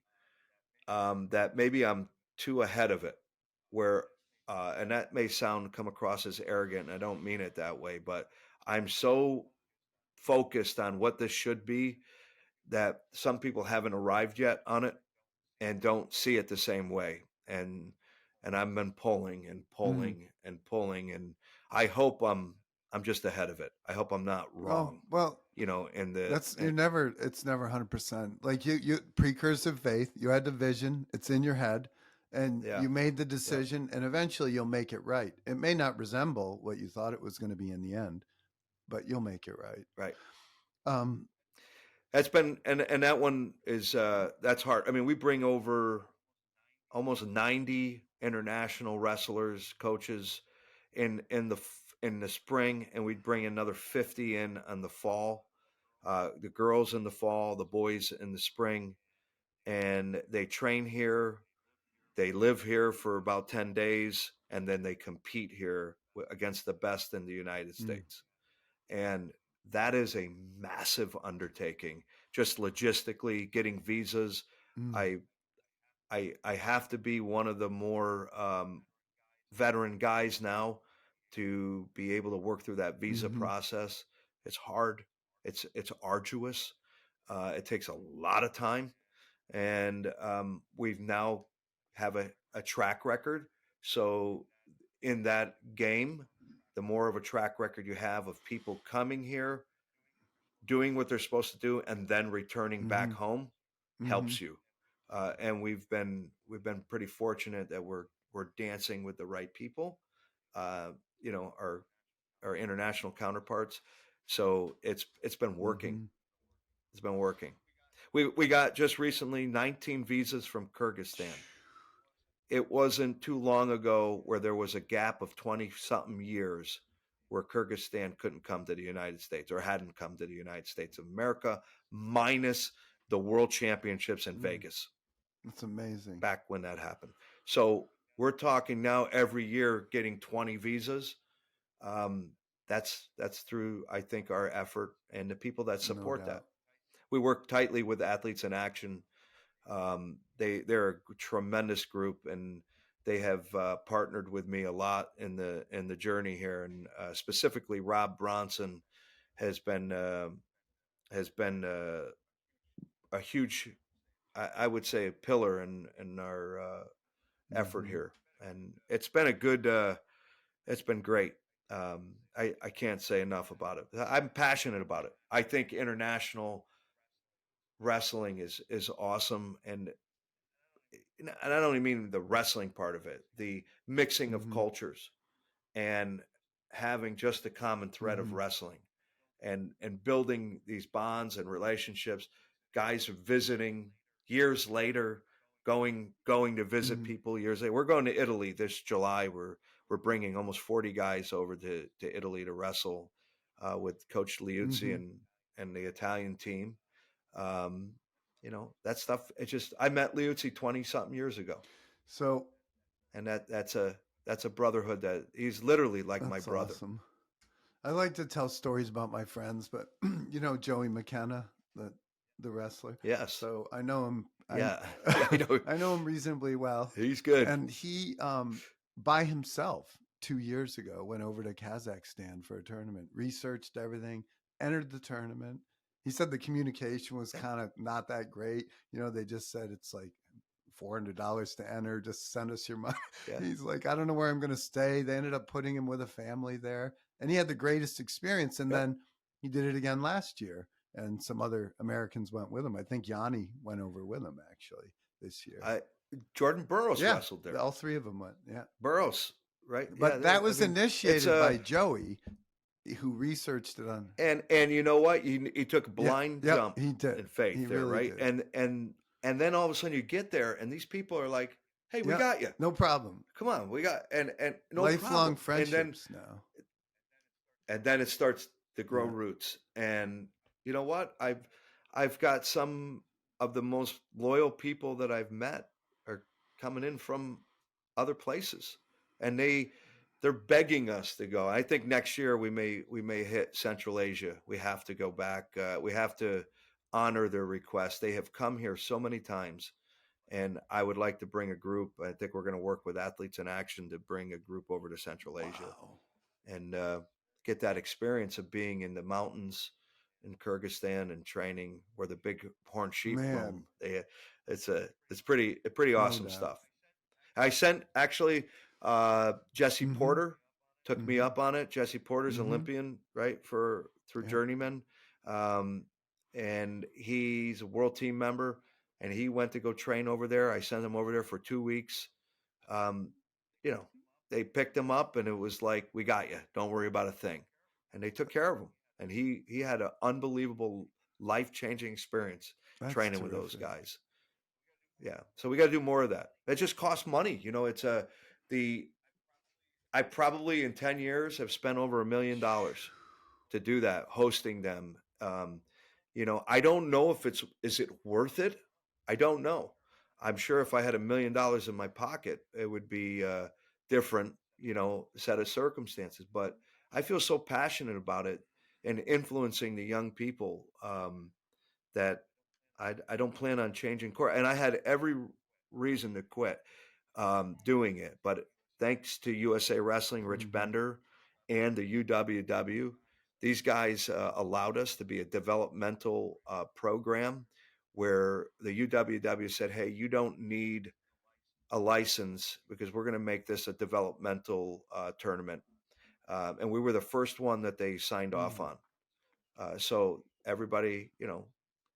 [SPEAKER 2] that maybe I'm too ahead of it. Where, and that may come across as arrogant, and I don't mean it that way, but I'm so focused on what this should be that some people haven't arrived yet on it and don't see it the same way. And I've been pulling and
[SPEAKER 1] Mm-hmm.
[SPEAKER 2] pulling and pulling, and I hope I'm just ahead of it. I hope I'm not
[SPEAKER 1] Oh
[SPEAKER 2] wrong.
[SPEAKER 1] well,
[SPEAKER 2] In the
[SPEAKER 1] that's you're never. It's never 100%. Like you precursive faith. You had the vision. It's in your head, and
[SPEAKER 2] yeah,
[SPEAKER 1] you made the
[SPEAKER 2] yeah,
[SPEAKER 1] decision. And eventually, you'll make it right. It may not resemble what you thought it was going to be in the end, but you'll make it right.
[SPEAKER 2] right.
[SPEAKER 1] Um,
[SPEAKER 2] That's been and that one is that's hard. I mean, we bring over almost 90 international wrestlers, coaches in the spring, and we'd bring another 50 in the fall. The girls in the fall, the boys in the spring, and they train here. They live here for about 10 days, and then they compete here against the best in the United
[SPEAKER 1] Mm,
[SPEAKER 2] States. And that is a massive undertaking, just logistically getting visas.
[SPEAKER 1] mm,
[SPEAKER 2] I I have to be one of the more veteran guys now to be able to work through that visa
[SPEAKER 1] mhm,
[SPEAKER 2] process. It's hard. It's arduous. It takes a lot of time, and we've now have a track record. So in that game, the more of a track record you have of people coming here, doing what they're supposed to do, and then returning back
[SPEAKER 1] mhm,
[SPEAKER 2] home
[SPEAKER 1] mhm,
[SPEAKER 2] helps you. And we've been pretty fortunate that we're dancing with the right people, uh, you know, our international counterparts. So it's been working.
[SPEAKER 1] mhm.
[SPEAKER 2] It's been working. We got just recently 19 visas from Kyrgyzstan. It wasn't too long ago where there was a gap of 20 something years where Kyrgyzstan couldn't come to the United States or hadn't come to the United States of America, minus the world championships in
[SPEAKER 1] Mm,
[SPEAKER 2] Vegas
[SPEAKER 1] that's amazing.
[SPEAKER 2] back when that happened. So we're talking now every year getting 20 visas. Um, that's through, I think, our effort and the people that
[SPEAKER 1] No
[SPEAKER 2] support that.
[SPEAKER 1] doubt.
[SPEAKER 2] We work tightly with Athletes in Action. They're a tremendous group, and they have partnered with me a lot in the journey here. And specifically, Rob Bronson has been has been a huge, I would say, a pillar in our effort
[SPEAKER 1] Mhm,
[SPEAKER 2] here, and it's been a good. It's been great. I can't say enough about it. I'm passionate about it. I think international wrestling is awesome, and I don't even mean the wrestling part of it, the mixing of
[SPEAKER 1] mhm,
[SPEAKER 2] cultures and having just the common thread of
[SPEAKER 1] mhm,
[SPEAKER 2] wrestling and building these bonds and relationships. Guys are visiting years later, going to visit
[SPEAKER 1] mhm,
[SPEAKER 2] people years later. We're going to Italy this July. We're bringing almost 40 guys over to Italy to wrestle with Coach Liuzzi
[SPEAKER 1] mhm.
[SPEAKER 2] and the Italian team. Um, you know, that stuff. It's just I met Liuzzi 20 something years ago,
[SPEAKER 1] So
[SPEAKER 2] and that's a brotherhood that he's literally like my
[SPEAKER 1] that's
[SPEAKER 2] brother.
[SPEAKER 1] awesome. I like to tell stories about my friends, but you know Joey McKenna, the wrestler.
[SPEAKER 2] Yes.
[SPEAKER 1] So I know him.
[SPEAKER 2] Yeah. Yeah, I know.
[SPEAKER 1] I know him reasonably well,
[SPEAKER 2] He's good.
[SPEAKER 1] and he by himself 2 years ago went over to Kazakhstan for a tournament, researched everything, entered the tournament. He said the communication was
[SPEAKER 2] Yeah.
[SPEAKER 1] kind of not that great. You know, they just said it's like $400 to enter. Just send us your money.
[SPEAKER 2] Yeah.
[SPEAKER 1] He's like, I don't know where I'm going to stay. They ended up putting him with a family there, and he had the greatest experience. And
[SPEAKER 2] Yep.
[SPEAKER 1] then he did it again last year, and some other Americans went with him. I think Yanni went over with him actually this year.
[SPEAKER 2] I Jordan Burroughs
[SPEAKER 1] Yeah,
[SPEAKER 2] wrestled there.
[SPEAKER 1] all three of them went. Yeah,
[SPEAKER 2] Burroughs, right? Yeah.
[SPEAKER 1] but that
[SPEAKER 2] I
[SPEAKER 1] was
[SPEAKER 2] mean, it's
[SPEAKER 1] initiated by Joey, who researched it on.
[SPEAKER 2] and you know what? He took a
[SPEAKER 1] Yeah,
[SPEAKER 2] blind
[SPEAKER 1] yep,
[SPEAKER 2] jump
[SPEAKER 1] he did.
[SPEAKER 2] in faith
[SPEAKER 1] He
[SPEAKER 2] there,
[SPEAKER 1] really
[SPEAKER 2] right?
[SPEAKER 1] did.
[SPEAKER 2] And then all of a sudden you get there, and these people are like, "Hey, we
[SPEAKER 1] Yeah,
[SPEAKER 2] got you.
[SPEAKER 1] no problem.
[SPEAKER 2] Come on, we got and no
[SPEAKER 1] Lifelong
[SPEAKER 2] problem."
[SPEAKER 1] friendships now.
[SPEAKER 2] And then it starts to grow
[SPEAKER 1] Yeah.
[SPEAKER 2] roots. And you know what? I've got some of the most loyal people that I've met are coming in from other places, and they're begging us to go. I think next year we may hit Central Asia. We have to go back. We have to honor their request. They have come here so many times, and I would like to bring a group. I think we're going to work with Athletes in Action to bring a group over to Central Asia
[SPEAKER 1] Wow,
[SPEAKER 2] and get that experience of being in the mountains in Kyrgyzstan and training where the big horn sheep roam.
[SPEAKER 1] man,
[SPEAKER 2] It's pretty
[SPEAKER 1] no
[SPEAKER 2] awesome
[SPEAKER 1] doubt.
[SPEAKER 2] stuff. I sent actually Jesse
[SPEAKER 1] Mm-hmm.
[SPEAKER 2] Porter took me
[SPEAKER 1] Mm-hmm.
[SPEAKER 2] up on it. Jesse Porter's
[SPEAKER 1] Mm-hmm.
[SPEAKER 2] Olympian, right, for through
[SPEAKER 1] Yeah.
[SPEAKER 2] Journeyman, um, and he's a world team member. And he went to go train over there. I sent him over there for 2 weeks. Um, you know, they picked him up, and it was like, "We got you. Don't worry about a thing." And they took care of him. And he had an unbelievable life-changing experience
[SPEAKER 1] That's
[SPEAKER 2] training with those
[SPEAKER 1] terrific.
[SPEAKER 2] guys. Yeah. So we got to do more of that. It just costs money. It's the I probably in 10 years have spent over $1 million to do that, hosting them. I don't know if is it worth it? I don't know. I'm sure if I had $1 million in my pocket, it would be different, set of circumstances. But I feel so passionate about it and influencing the young people that I don't plan on changing course. And I had every reason to quit doing it, but thanks to USA Wrestling, Rich
[SPEAKER 1] Hmm.
[SPEAKER 2] Bender, and the UWW, these guys allowed us to be a developmental program where the UWW said, "Hey, you don't need a license because we're going to make this a developmental tournament," and we were the first one that they signed off
[SPEAKER 1] Mm.
[SPEAKER 2] on. So everybody,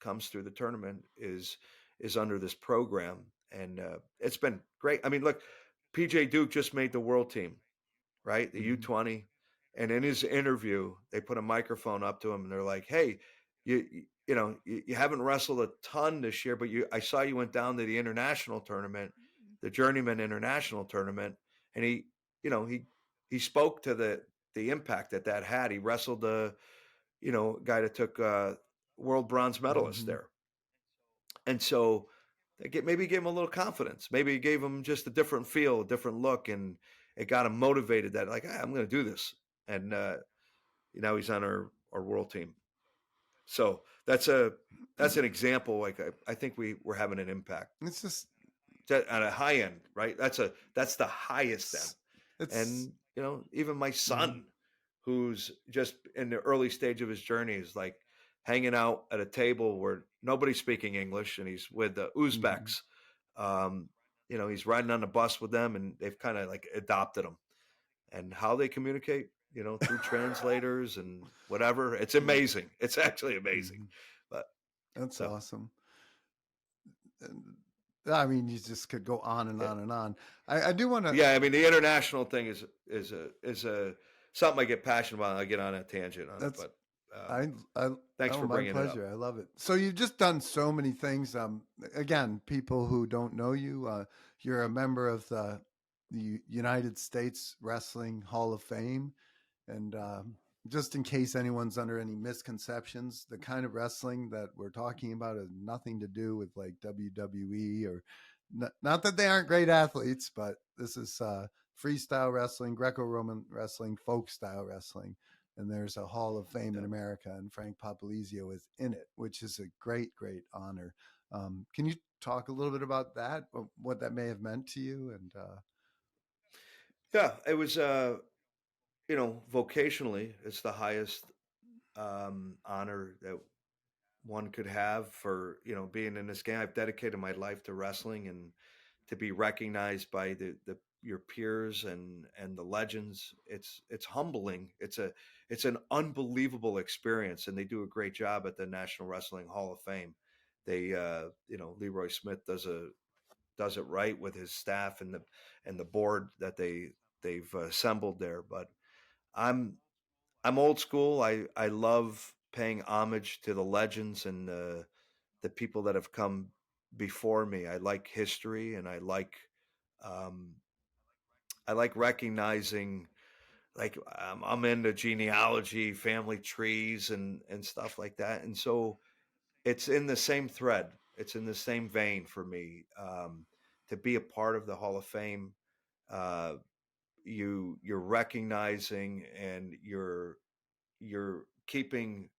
[SPEAKER 2] comes through the tournament is under this program, and it's been great. I mean, look, PJ Duke just made the world team, right? The
[SPEAKER 1] Hmm.
[SPEAKER 2] U20, and in his interview, they put a microphone up to him, and they're like, "Hey, you haven't wrestled a ton this year, but I saw you went down to the international tournament, the Journeyman International tournament, and he spoke to the impact that had. He wrestled the guy that took world bronze medalist
[SPEAKER 1] Hmm.
[SPEAKER 2] there. And so maybe gave him a little confidence. Maybe it gave him just a different feel, a different look, and it got him motivated that like, I'm going to do this. And now he's on our world team. So that's an example. Like I think we're having an impact
[SPEAKER 1] It's just
[SPEAKER 2] at a high end, right? That's the highest end.
[SPEAKER 1] it's, it's
[SPEAKER 2] And even my
[SPEAKER 1] mhm,
[SPEAKER 2] son, who's just in the early stage of his journey, is like hanging out at a table where nobody's speaking English, and he's with the
[SPEAKER 1] mhm.
[SPEAKER 2] Uzbeks. Um, he's riding on the bus with them, and they've kind of like adopted him. And how they communicate, through translators and whatever, it's
[SPEAKER 1] Yeah.
[SPEAKER 2] amazing. It's actually amazing.
[SPEAKER 1] Mhm.
[SPEAKER 2] But
[SPEAKER 1] That's
[SPEAKER 2] so
[SPEAKER 1] awesome. And, I mean, you just could go on and
[SPEAKER 2] yeah,
[SPEAKER 1] on and on. I do want to.
[SPEAKER 2] yeah. I mean, the international thing is a something I get passionate about. I get on a tangent on it,
[SPEAKER 1] That's
[SPEAKER 2] but
[SPEAKER 1] I
[SPEAKER 2] um,
[SPEAKER 1] I
[SPEAKER 2] thanks
[SPEAKER 1] oh,
[SPEAKER 2] for
[SPEAKER 1] my
[SPEAKER 2] bringing it up.
[SPEAKER 1] pleasure. I love it. So you've just done so many things. Again, people who don't know you, you're a member of the United States Wrestling Hall of Fame, and just in case anyone's under any misconceptions, the kind of wrestling that we're talking about has nothing to do with like WWE or not that they aren't great athletes, but this is freestyle wrestling, Greco-Roman wrestling, folk style wrestling, and there's a Hall of Fame
[SPEAKER 2] Yeah.
[SPEAKER 1] in America, and Frank Popolizio is in it, which is a great, great honor. Can you talk a little bit about that, what that may have meant to you, and
[SPEAKER 2] Yeah, it was vocationally, it's the highest honor that one could have for being in this game. I've dedicated my life to wrestling, and to be recognized by the your peers and the legends, it's humbling. It's an unbelievable experience, and they do a great job at the National Wrestling Hall of Fame. They Leroy Smith does it right with his staff and the board that they've assembled there. But I'm I'm old school. I love paying homage to the legends and the people that have come before me. I like history, and um, I like recognizing, like, I'm into genealogy, family trees, and stuff like that. And so it's in the same thread. It's in the same vein for me, to be a part of the Hall of Fame. Uh, you're recognizing, and you're keeping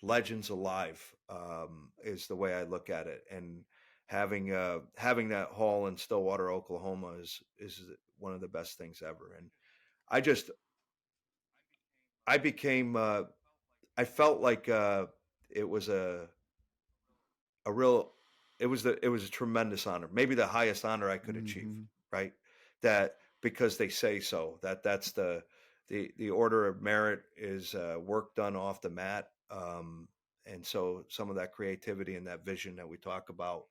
[SPEAKER 2] legends alive, is the way I look at it. And having that hall in Stillwater, Oklahoma, is one of the best things ever. And I just I became I felt like it was a real it was a tremendous honor, maybe the highest honor I could achieve,
[SPEAKER 1] mm-hmm.
[SPEAKER 2] right? That because they say so, that's the order of merit is work done off the mat. And so some of that creativity and that vision that we talk about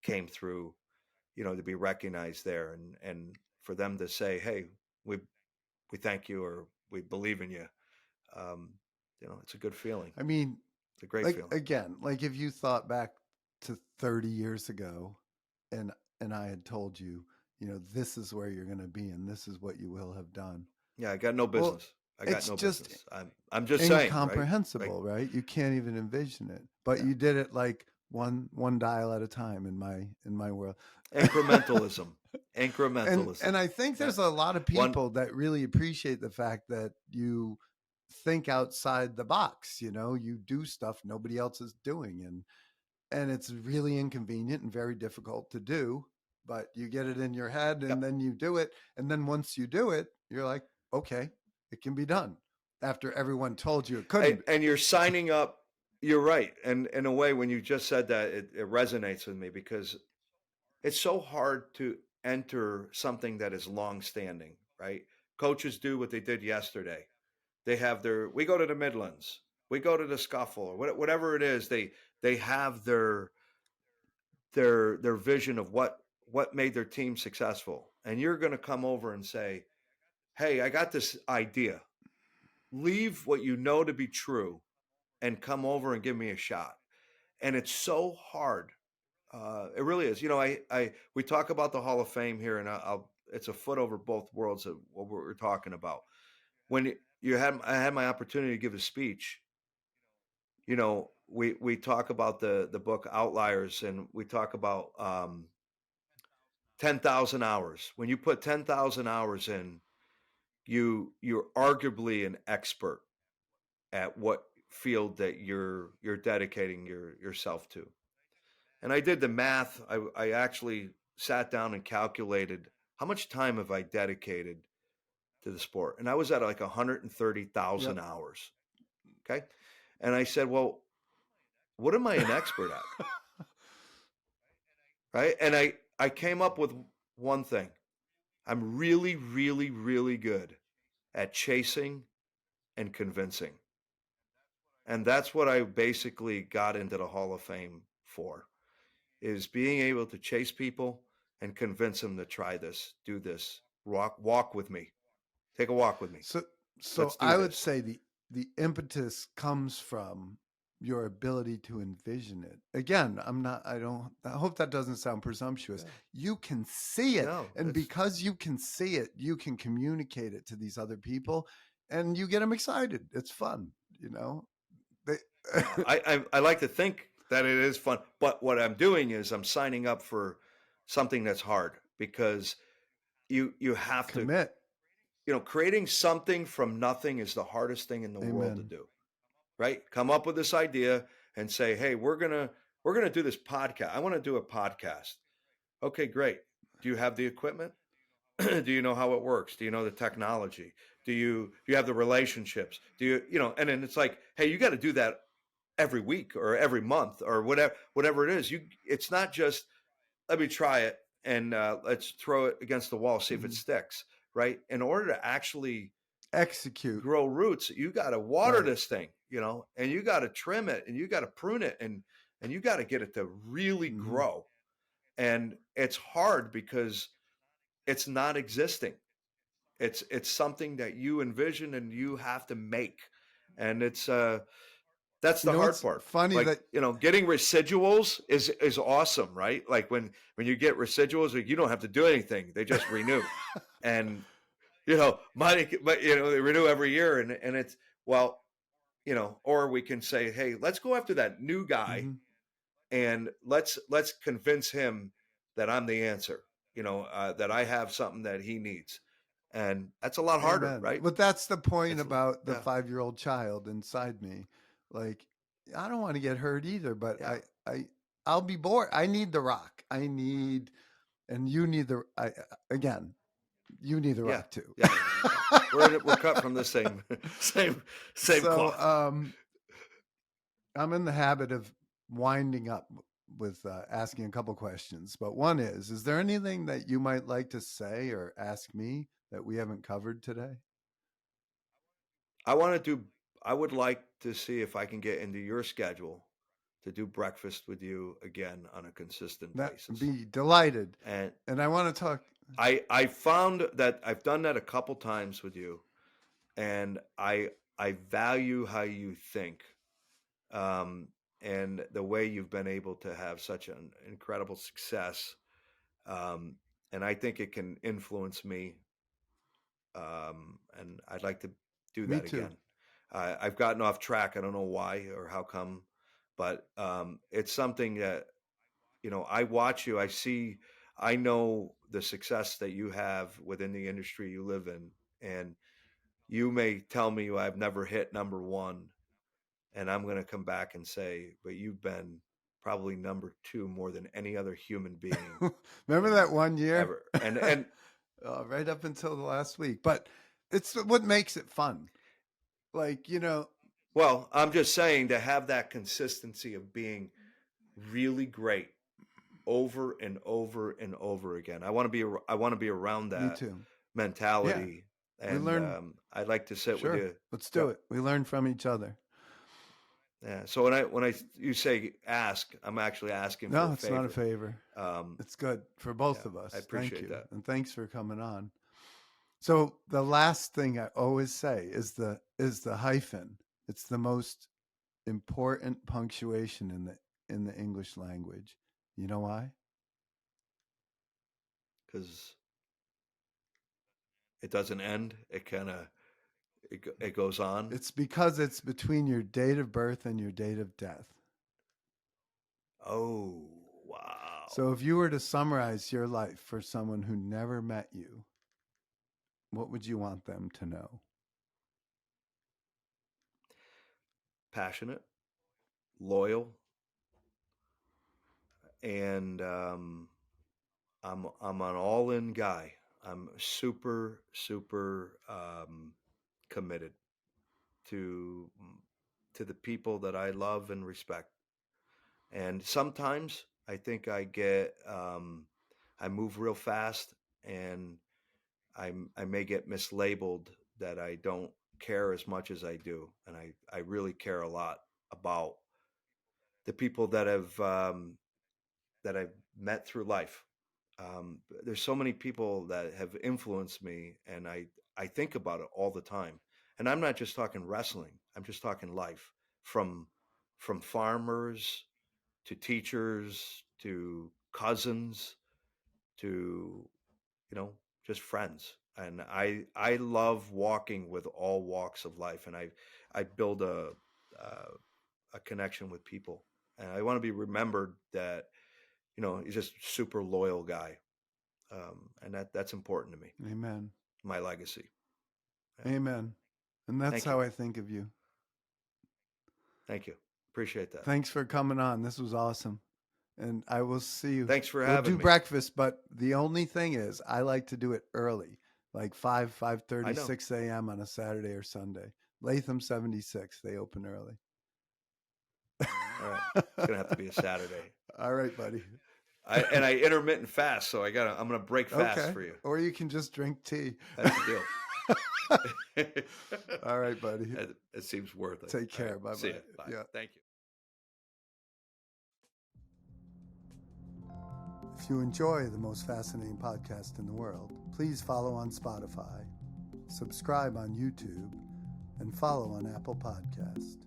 [SPEAKER 2] came through, to be recognized there, and for them to say, "Hey, we we thank you," or "We believe in you." um, it's a good feeling.
[SPEAKER 1] I mean,
[SPEAKER 2] It's a great
[SPEAKER 1] Like
[SPEAKER 2] feeling.
[SPEAKER 1] again, like if you thought back to 30 years ago and I had told you, this is where you're going to be and this is what you will have done.
[SPEAKER 2] Yeah, I got no
[SPEAKER 1] Well,
[SPEAKER 2] business. I got
[SPEAKER 1] it's
[SPEAKER 2] no
[SPEAKER 1] just
[SPEAKER 2] business. I'm just saying, right? Like
[SPEAKER 1] incomprehensible, right? You can't even envision it. But
[SPEAKER 2] yeah.
[SPEAKER 1] you did it like one dial at a time in my world.
[SPEAKER 2] Incrementalism.
[SPEAKER 1] And
[SPEAKER 2] Incrementalism.
[SPEAKER 1] I think
[SPEAKER 2] Yeah.
[SPEAKER 1] there's a lot of
[SPEAKER 2] One
[SPEAKER 1] people that really appreciate the fact that you think outside the box, you do stuff nobody else is doing, and it's really inconvenient and very difficult to do, but you get it in your head and
[SPEAKER 2] yep.
[SPEAKER 1] then you do it, and then once you do it, you're like, okay, it can be done after everyone told you it couldn't.
[SPEAKER 2] And you're signing up. You're right. And in a way, when you just said that, it resonates with me because it's so hard to enter something that is long standing, right? Coaches do what they did yesterday. They have we go to the Midlands, we go to the Scuffle, or whatever it is. They have their vision of what made their team successful. And you're going to come over and say, hey, I got this idea. Leave what you know to be true and come over and give me a shot. And it's so hard. It really is. We talk about the Hall of Fame here, and it's a foot over both worlds of what we're talking about. When I had my opportunity to give a speech. We talk about the book Outliers, and we talk about 10,000 hours. When you put 10,000 hours in, you're arguably an expert at what field that you're dedicating yourself to. And I did the math. I actually sat down and calculated how much time have I dedicated to the sport, and I was at like 130,000
[SPEAKER 1] Yep.
[SPEAKER 2] hours. Okay, and I said, well, what am I an expert at? Right, and I came up with one thing. I'm really, really, really good at chasing and convincing. And that's what I basically got into the Hall of Fame for, is being able to chase people and convince them to try this, do this, walk with me, take a walk with me.
[SPEAKER 1] so
[SPEAKER 2] Let's do
[SPEAKER 1] I would
[SPEAKER 2] this.
[SPEAKER 1] say the impetus comes from your ability to envision it. Again, I hope that doesn't sound presumptuous.
[SPEAKER 2] Yeah.
[SPEAKER 1] You can see it,
[SPEAKER 2] No,
[SPEAKER 1] and because you can see it, you can communicate it to these other people, and you get them excited. It's fun, they,
[SPEAKER 2] yeah. I like to think that it is fun, but what I'm doing is I'm signing up for something that's hard because you have to,
[SPEAKER 1] commit.
[SPEAKER 2] creating something from nothing is the hardest thing in the world to
[SPEAKER 1] Amen.
[SPEAKER 2] do. Right? Come up with this idea and say, "Hey, we're gonna do this podcast. I want to do a podcast." Okay, great. Do you have the equipment? Do you know how it works? Do you know the technology? Do you have the relationships? And then it's like, hey, you got to do that every week or every month or whatever it is. It's not just let me try it and let's throw it against the wall, see if it
[SPEAKER 1] Mhm.
[SPEAKER 2] sticks. Right? In order to actually
[SPEAKER 1] Execute.
[SPEAKER 2] grow roots, you got to water
[SPEAKER 1] Right.
[SPEAKER 2] this thing, and you got to trim it and you got to prune it and you got to get it to really
[SPEAKER 1] Hmm.
[SPEAKER 2] grow. And it's hard because it's not existing. It's something that you envision and you have to make. And that's
[SPEAKER 1] You
[SPEAKER 2] the
[SPEAKER 1] know
[SPEAKER 2] hard
[SPEAKER 1] what's
[SPEAKER 2] part.
[SPEAKER 1] funny
[SPEAKER 2] Like,
[SPEAKER 1] that
[SPEAKER 2] getting residuals is awesome, right? Like when you get residuals, you don't have to do anything. They just renew. And money, but they renew every year, and it's, well, or we can say, hey, let's go after that new guy
[SPEAKER 1] Mhm.
[SPEAKER 2] and let's convince him that I'm the answer, that I have something that he needs, and that's a lot harder,
[SPEAKER 1] Amen.
[SPEAKER 2] right?
[SPEAKER 1] But that's the point
[SPEAKER 2] It's
[SPEAKER 1] about the
[SPEAKER 2] yeah,
[SPEAKER 1] 5-year-old child inside me. Like, I don't want to get hurt either, but
[SPEAKER 2] yeah,
[SPEAKER 1] I'll be bored. I need the rock. And you need again, you need the
[SPEAKER 2] yeah,
[SPEAKER 1] rock too.
[SPEAKER 2] yeah, yeah. We're cut from the same same
[SPEAKER 1] So,
[SPEAKER 2] cloth.
[SPEAKER 1] I'm in the habit of winding up with asking a couple questions, but one is there anything that you might like to say or ask me that we haven't covered today?
[SPEAKER 2] I want to do. I would like to see if I can get into your schedule to do breakfast with you again on a consistent
[SPEAKER 1] That
[SPEAKER 2] basis.
[SPEAKER 1] be delighted.
[SPEAKER 2] And
[SPEAKER 1] And I want to talk.
[SPEAKER 2] I found that I've done that a couple times with you, and I value how you think, and the way you've been able to have such an incredible success. And I think it can influence me. And I'd like to do
[SPEAKER 1] Me
[SPEAKER 2] that
[SPEAKER 1] too.
[SPEAKER 2] again. I've gotten off track. I don't know why or how come, but it's something that, I watch you. I know the success that you have within the industry you live in, and you may tell me I've never hit number one, and I'm going to come back and say, but you've been probably number two more than any other human being
[SPEAKER 1] Remember
[SPEAKER 2] in
[SPEAKER 1] that one year?
[SPEAKER 2] ever. And
[SPEAKER 1] Right up until the last week. But it's what makes it fun. Like,
[SPEAKER 2] well, I'm just saying, to have that consistency of being really great over and over and over again. I want to be around
[SPEAKER 1] me
[SPEAKER 2] that
[SPEAKER 1] too. Yeah.
[SPEAKER 2] mentality,
[SPEAKER 1] We
[SPEAKER 2] and
[SPEAKER 1] learn.
[SPEAKER 2] I'd like to sit with
[SPEAKER 1] Sure.
[SPEAKER 2] you.
[SPEAKER 1] Let's do
[SPEAKER 2] Yep.
[SPEAKER 1] it. We learn from each other.
[SPEAKER 2] Yeah. So when I you say ask, I'm actually asking for
[SPEAKER 1] No,
[SPEAKER 2] a
[SPEAKER 1] it's not a
[SPEAKER 2] favor.
[SPEAKER 1] favor. It's good for both
[SPEAKER 2] Yeah,
[SPEAKER 1] of
[SPEAKER 2] I
[SPEAKER 1] us. Thank
[SPEAKER 2] appreciate
[SPEAKER 1] you.
[SPEAKER 2] that.
[SPEAKER 1] And thanks for coming on. So the last thing I always say is the hyphen. It's the most important punctuation in the English language. You know why?
[SPEAKER 2] Because it doesn't end. It kind of it goes on.
[SPEAKER 1] It's because it's between your date of birth and your date of death.
[SPEAKER 2] Oh, wow.
[SPEAKER 1] So if you were to summarize your life for someone who never met you, what would you want them to know?
[SPEAKER 2] Passionate, loyal, and I'm an all in guy. I'm super committed to the people that I love and respect. And sometimes I think I move real fast, and I may get mislabeled that I don't care as much as I do, and I really care a lot about the people that I've met through life. There's so many people that have influenced me, and I think about it all the time. And I'm not just talking wrestling. I'm just talking life, from farmers to teachers to cousins to, just friends. And I love walking with all walks of life, and I build a connection with people, and I want to be remembered that, he's just a super loyal guy, and that's important to me.
[SPEAKER 1] Amen.
[SPEAKER 2] My legacy. Yeah.
[SPEAKER 1] Amen. And that's
[SPEAKER 2] Thank you.
[SPEAKER 1] how I think of you.
[SPEAKER 2] Thank you. Appreciate that.
[SPEAKER 1] Thanks for coming on. This was awesome. And I will see you.
[SPEAKER 2] Thanks for
[SPEAKER 1] We'll
[SPEAKER 2] having
[SPEAKER 1] do
[SPEAKER 2] me.
[SPEAKER 1] breakfast, but the only thing is I like to do it early, like 5:30,
[SPEAKER 2] I know.
[SPEAKER 1] 6 a.m. on a Saturday or Sunday. Latham 76, they open early.
[SPEAKER 2] All right. It's gonna have to be a Saturday.
[SPEAKER 1] All right, buddy.
[SPEAKER 2] I intermittent fast, so I'm gonna break fast
[SPEAKER 1] Okay.
[SPEAKER 2] for you.
[SPEAKER 1] Or you can just drink tea.
[SPEAKER 2] That's the deal.
[SPEAKER 1] All right, buddy.
[SPEAKER 2] It seems worth it.
[SPEAKER 1] Take care.
[SPEAKER 2] Right.
[SPEAKER 1] Bye-bye.
[SPEAKER 2] See you. Bye.
[SPEAKER 1] Yeah.
[SPEAKER 2] Thank you.
[SPEAKER 1] If you enjoy the most fascinating podcast in the world, please follow on Spotify, subscribe on YouTube, and follow on Apple Podcast.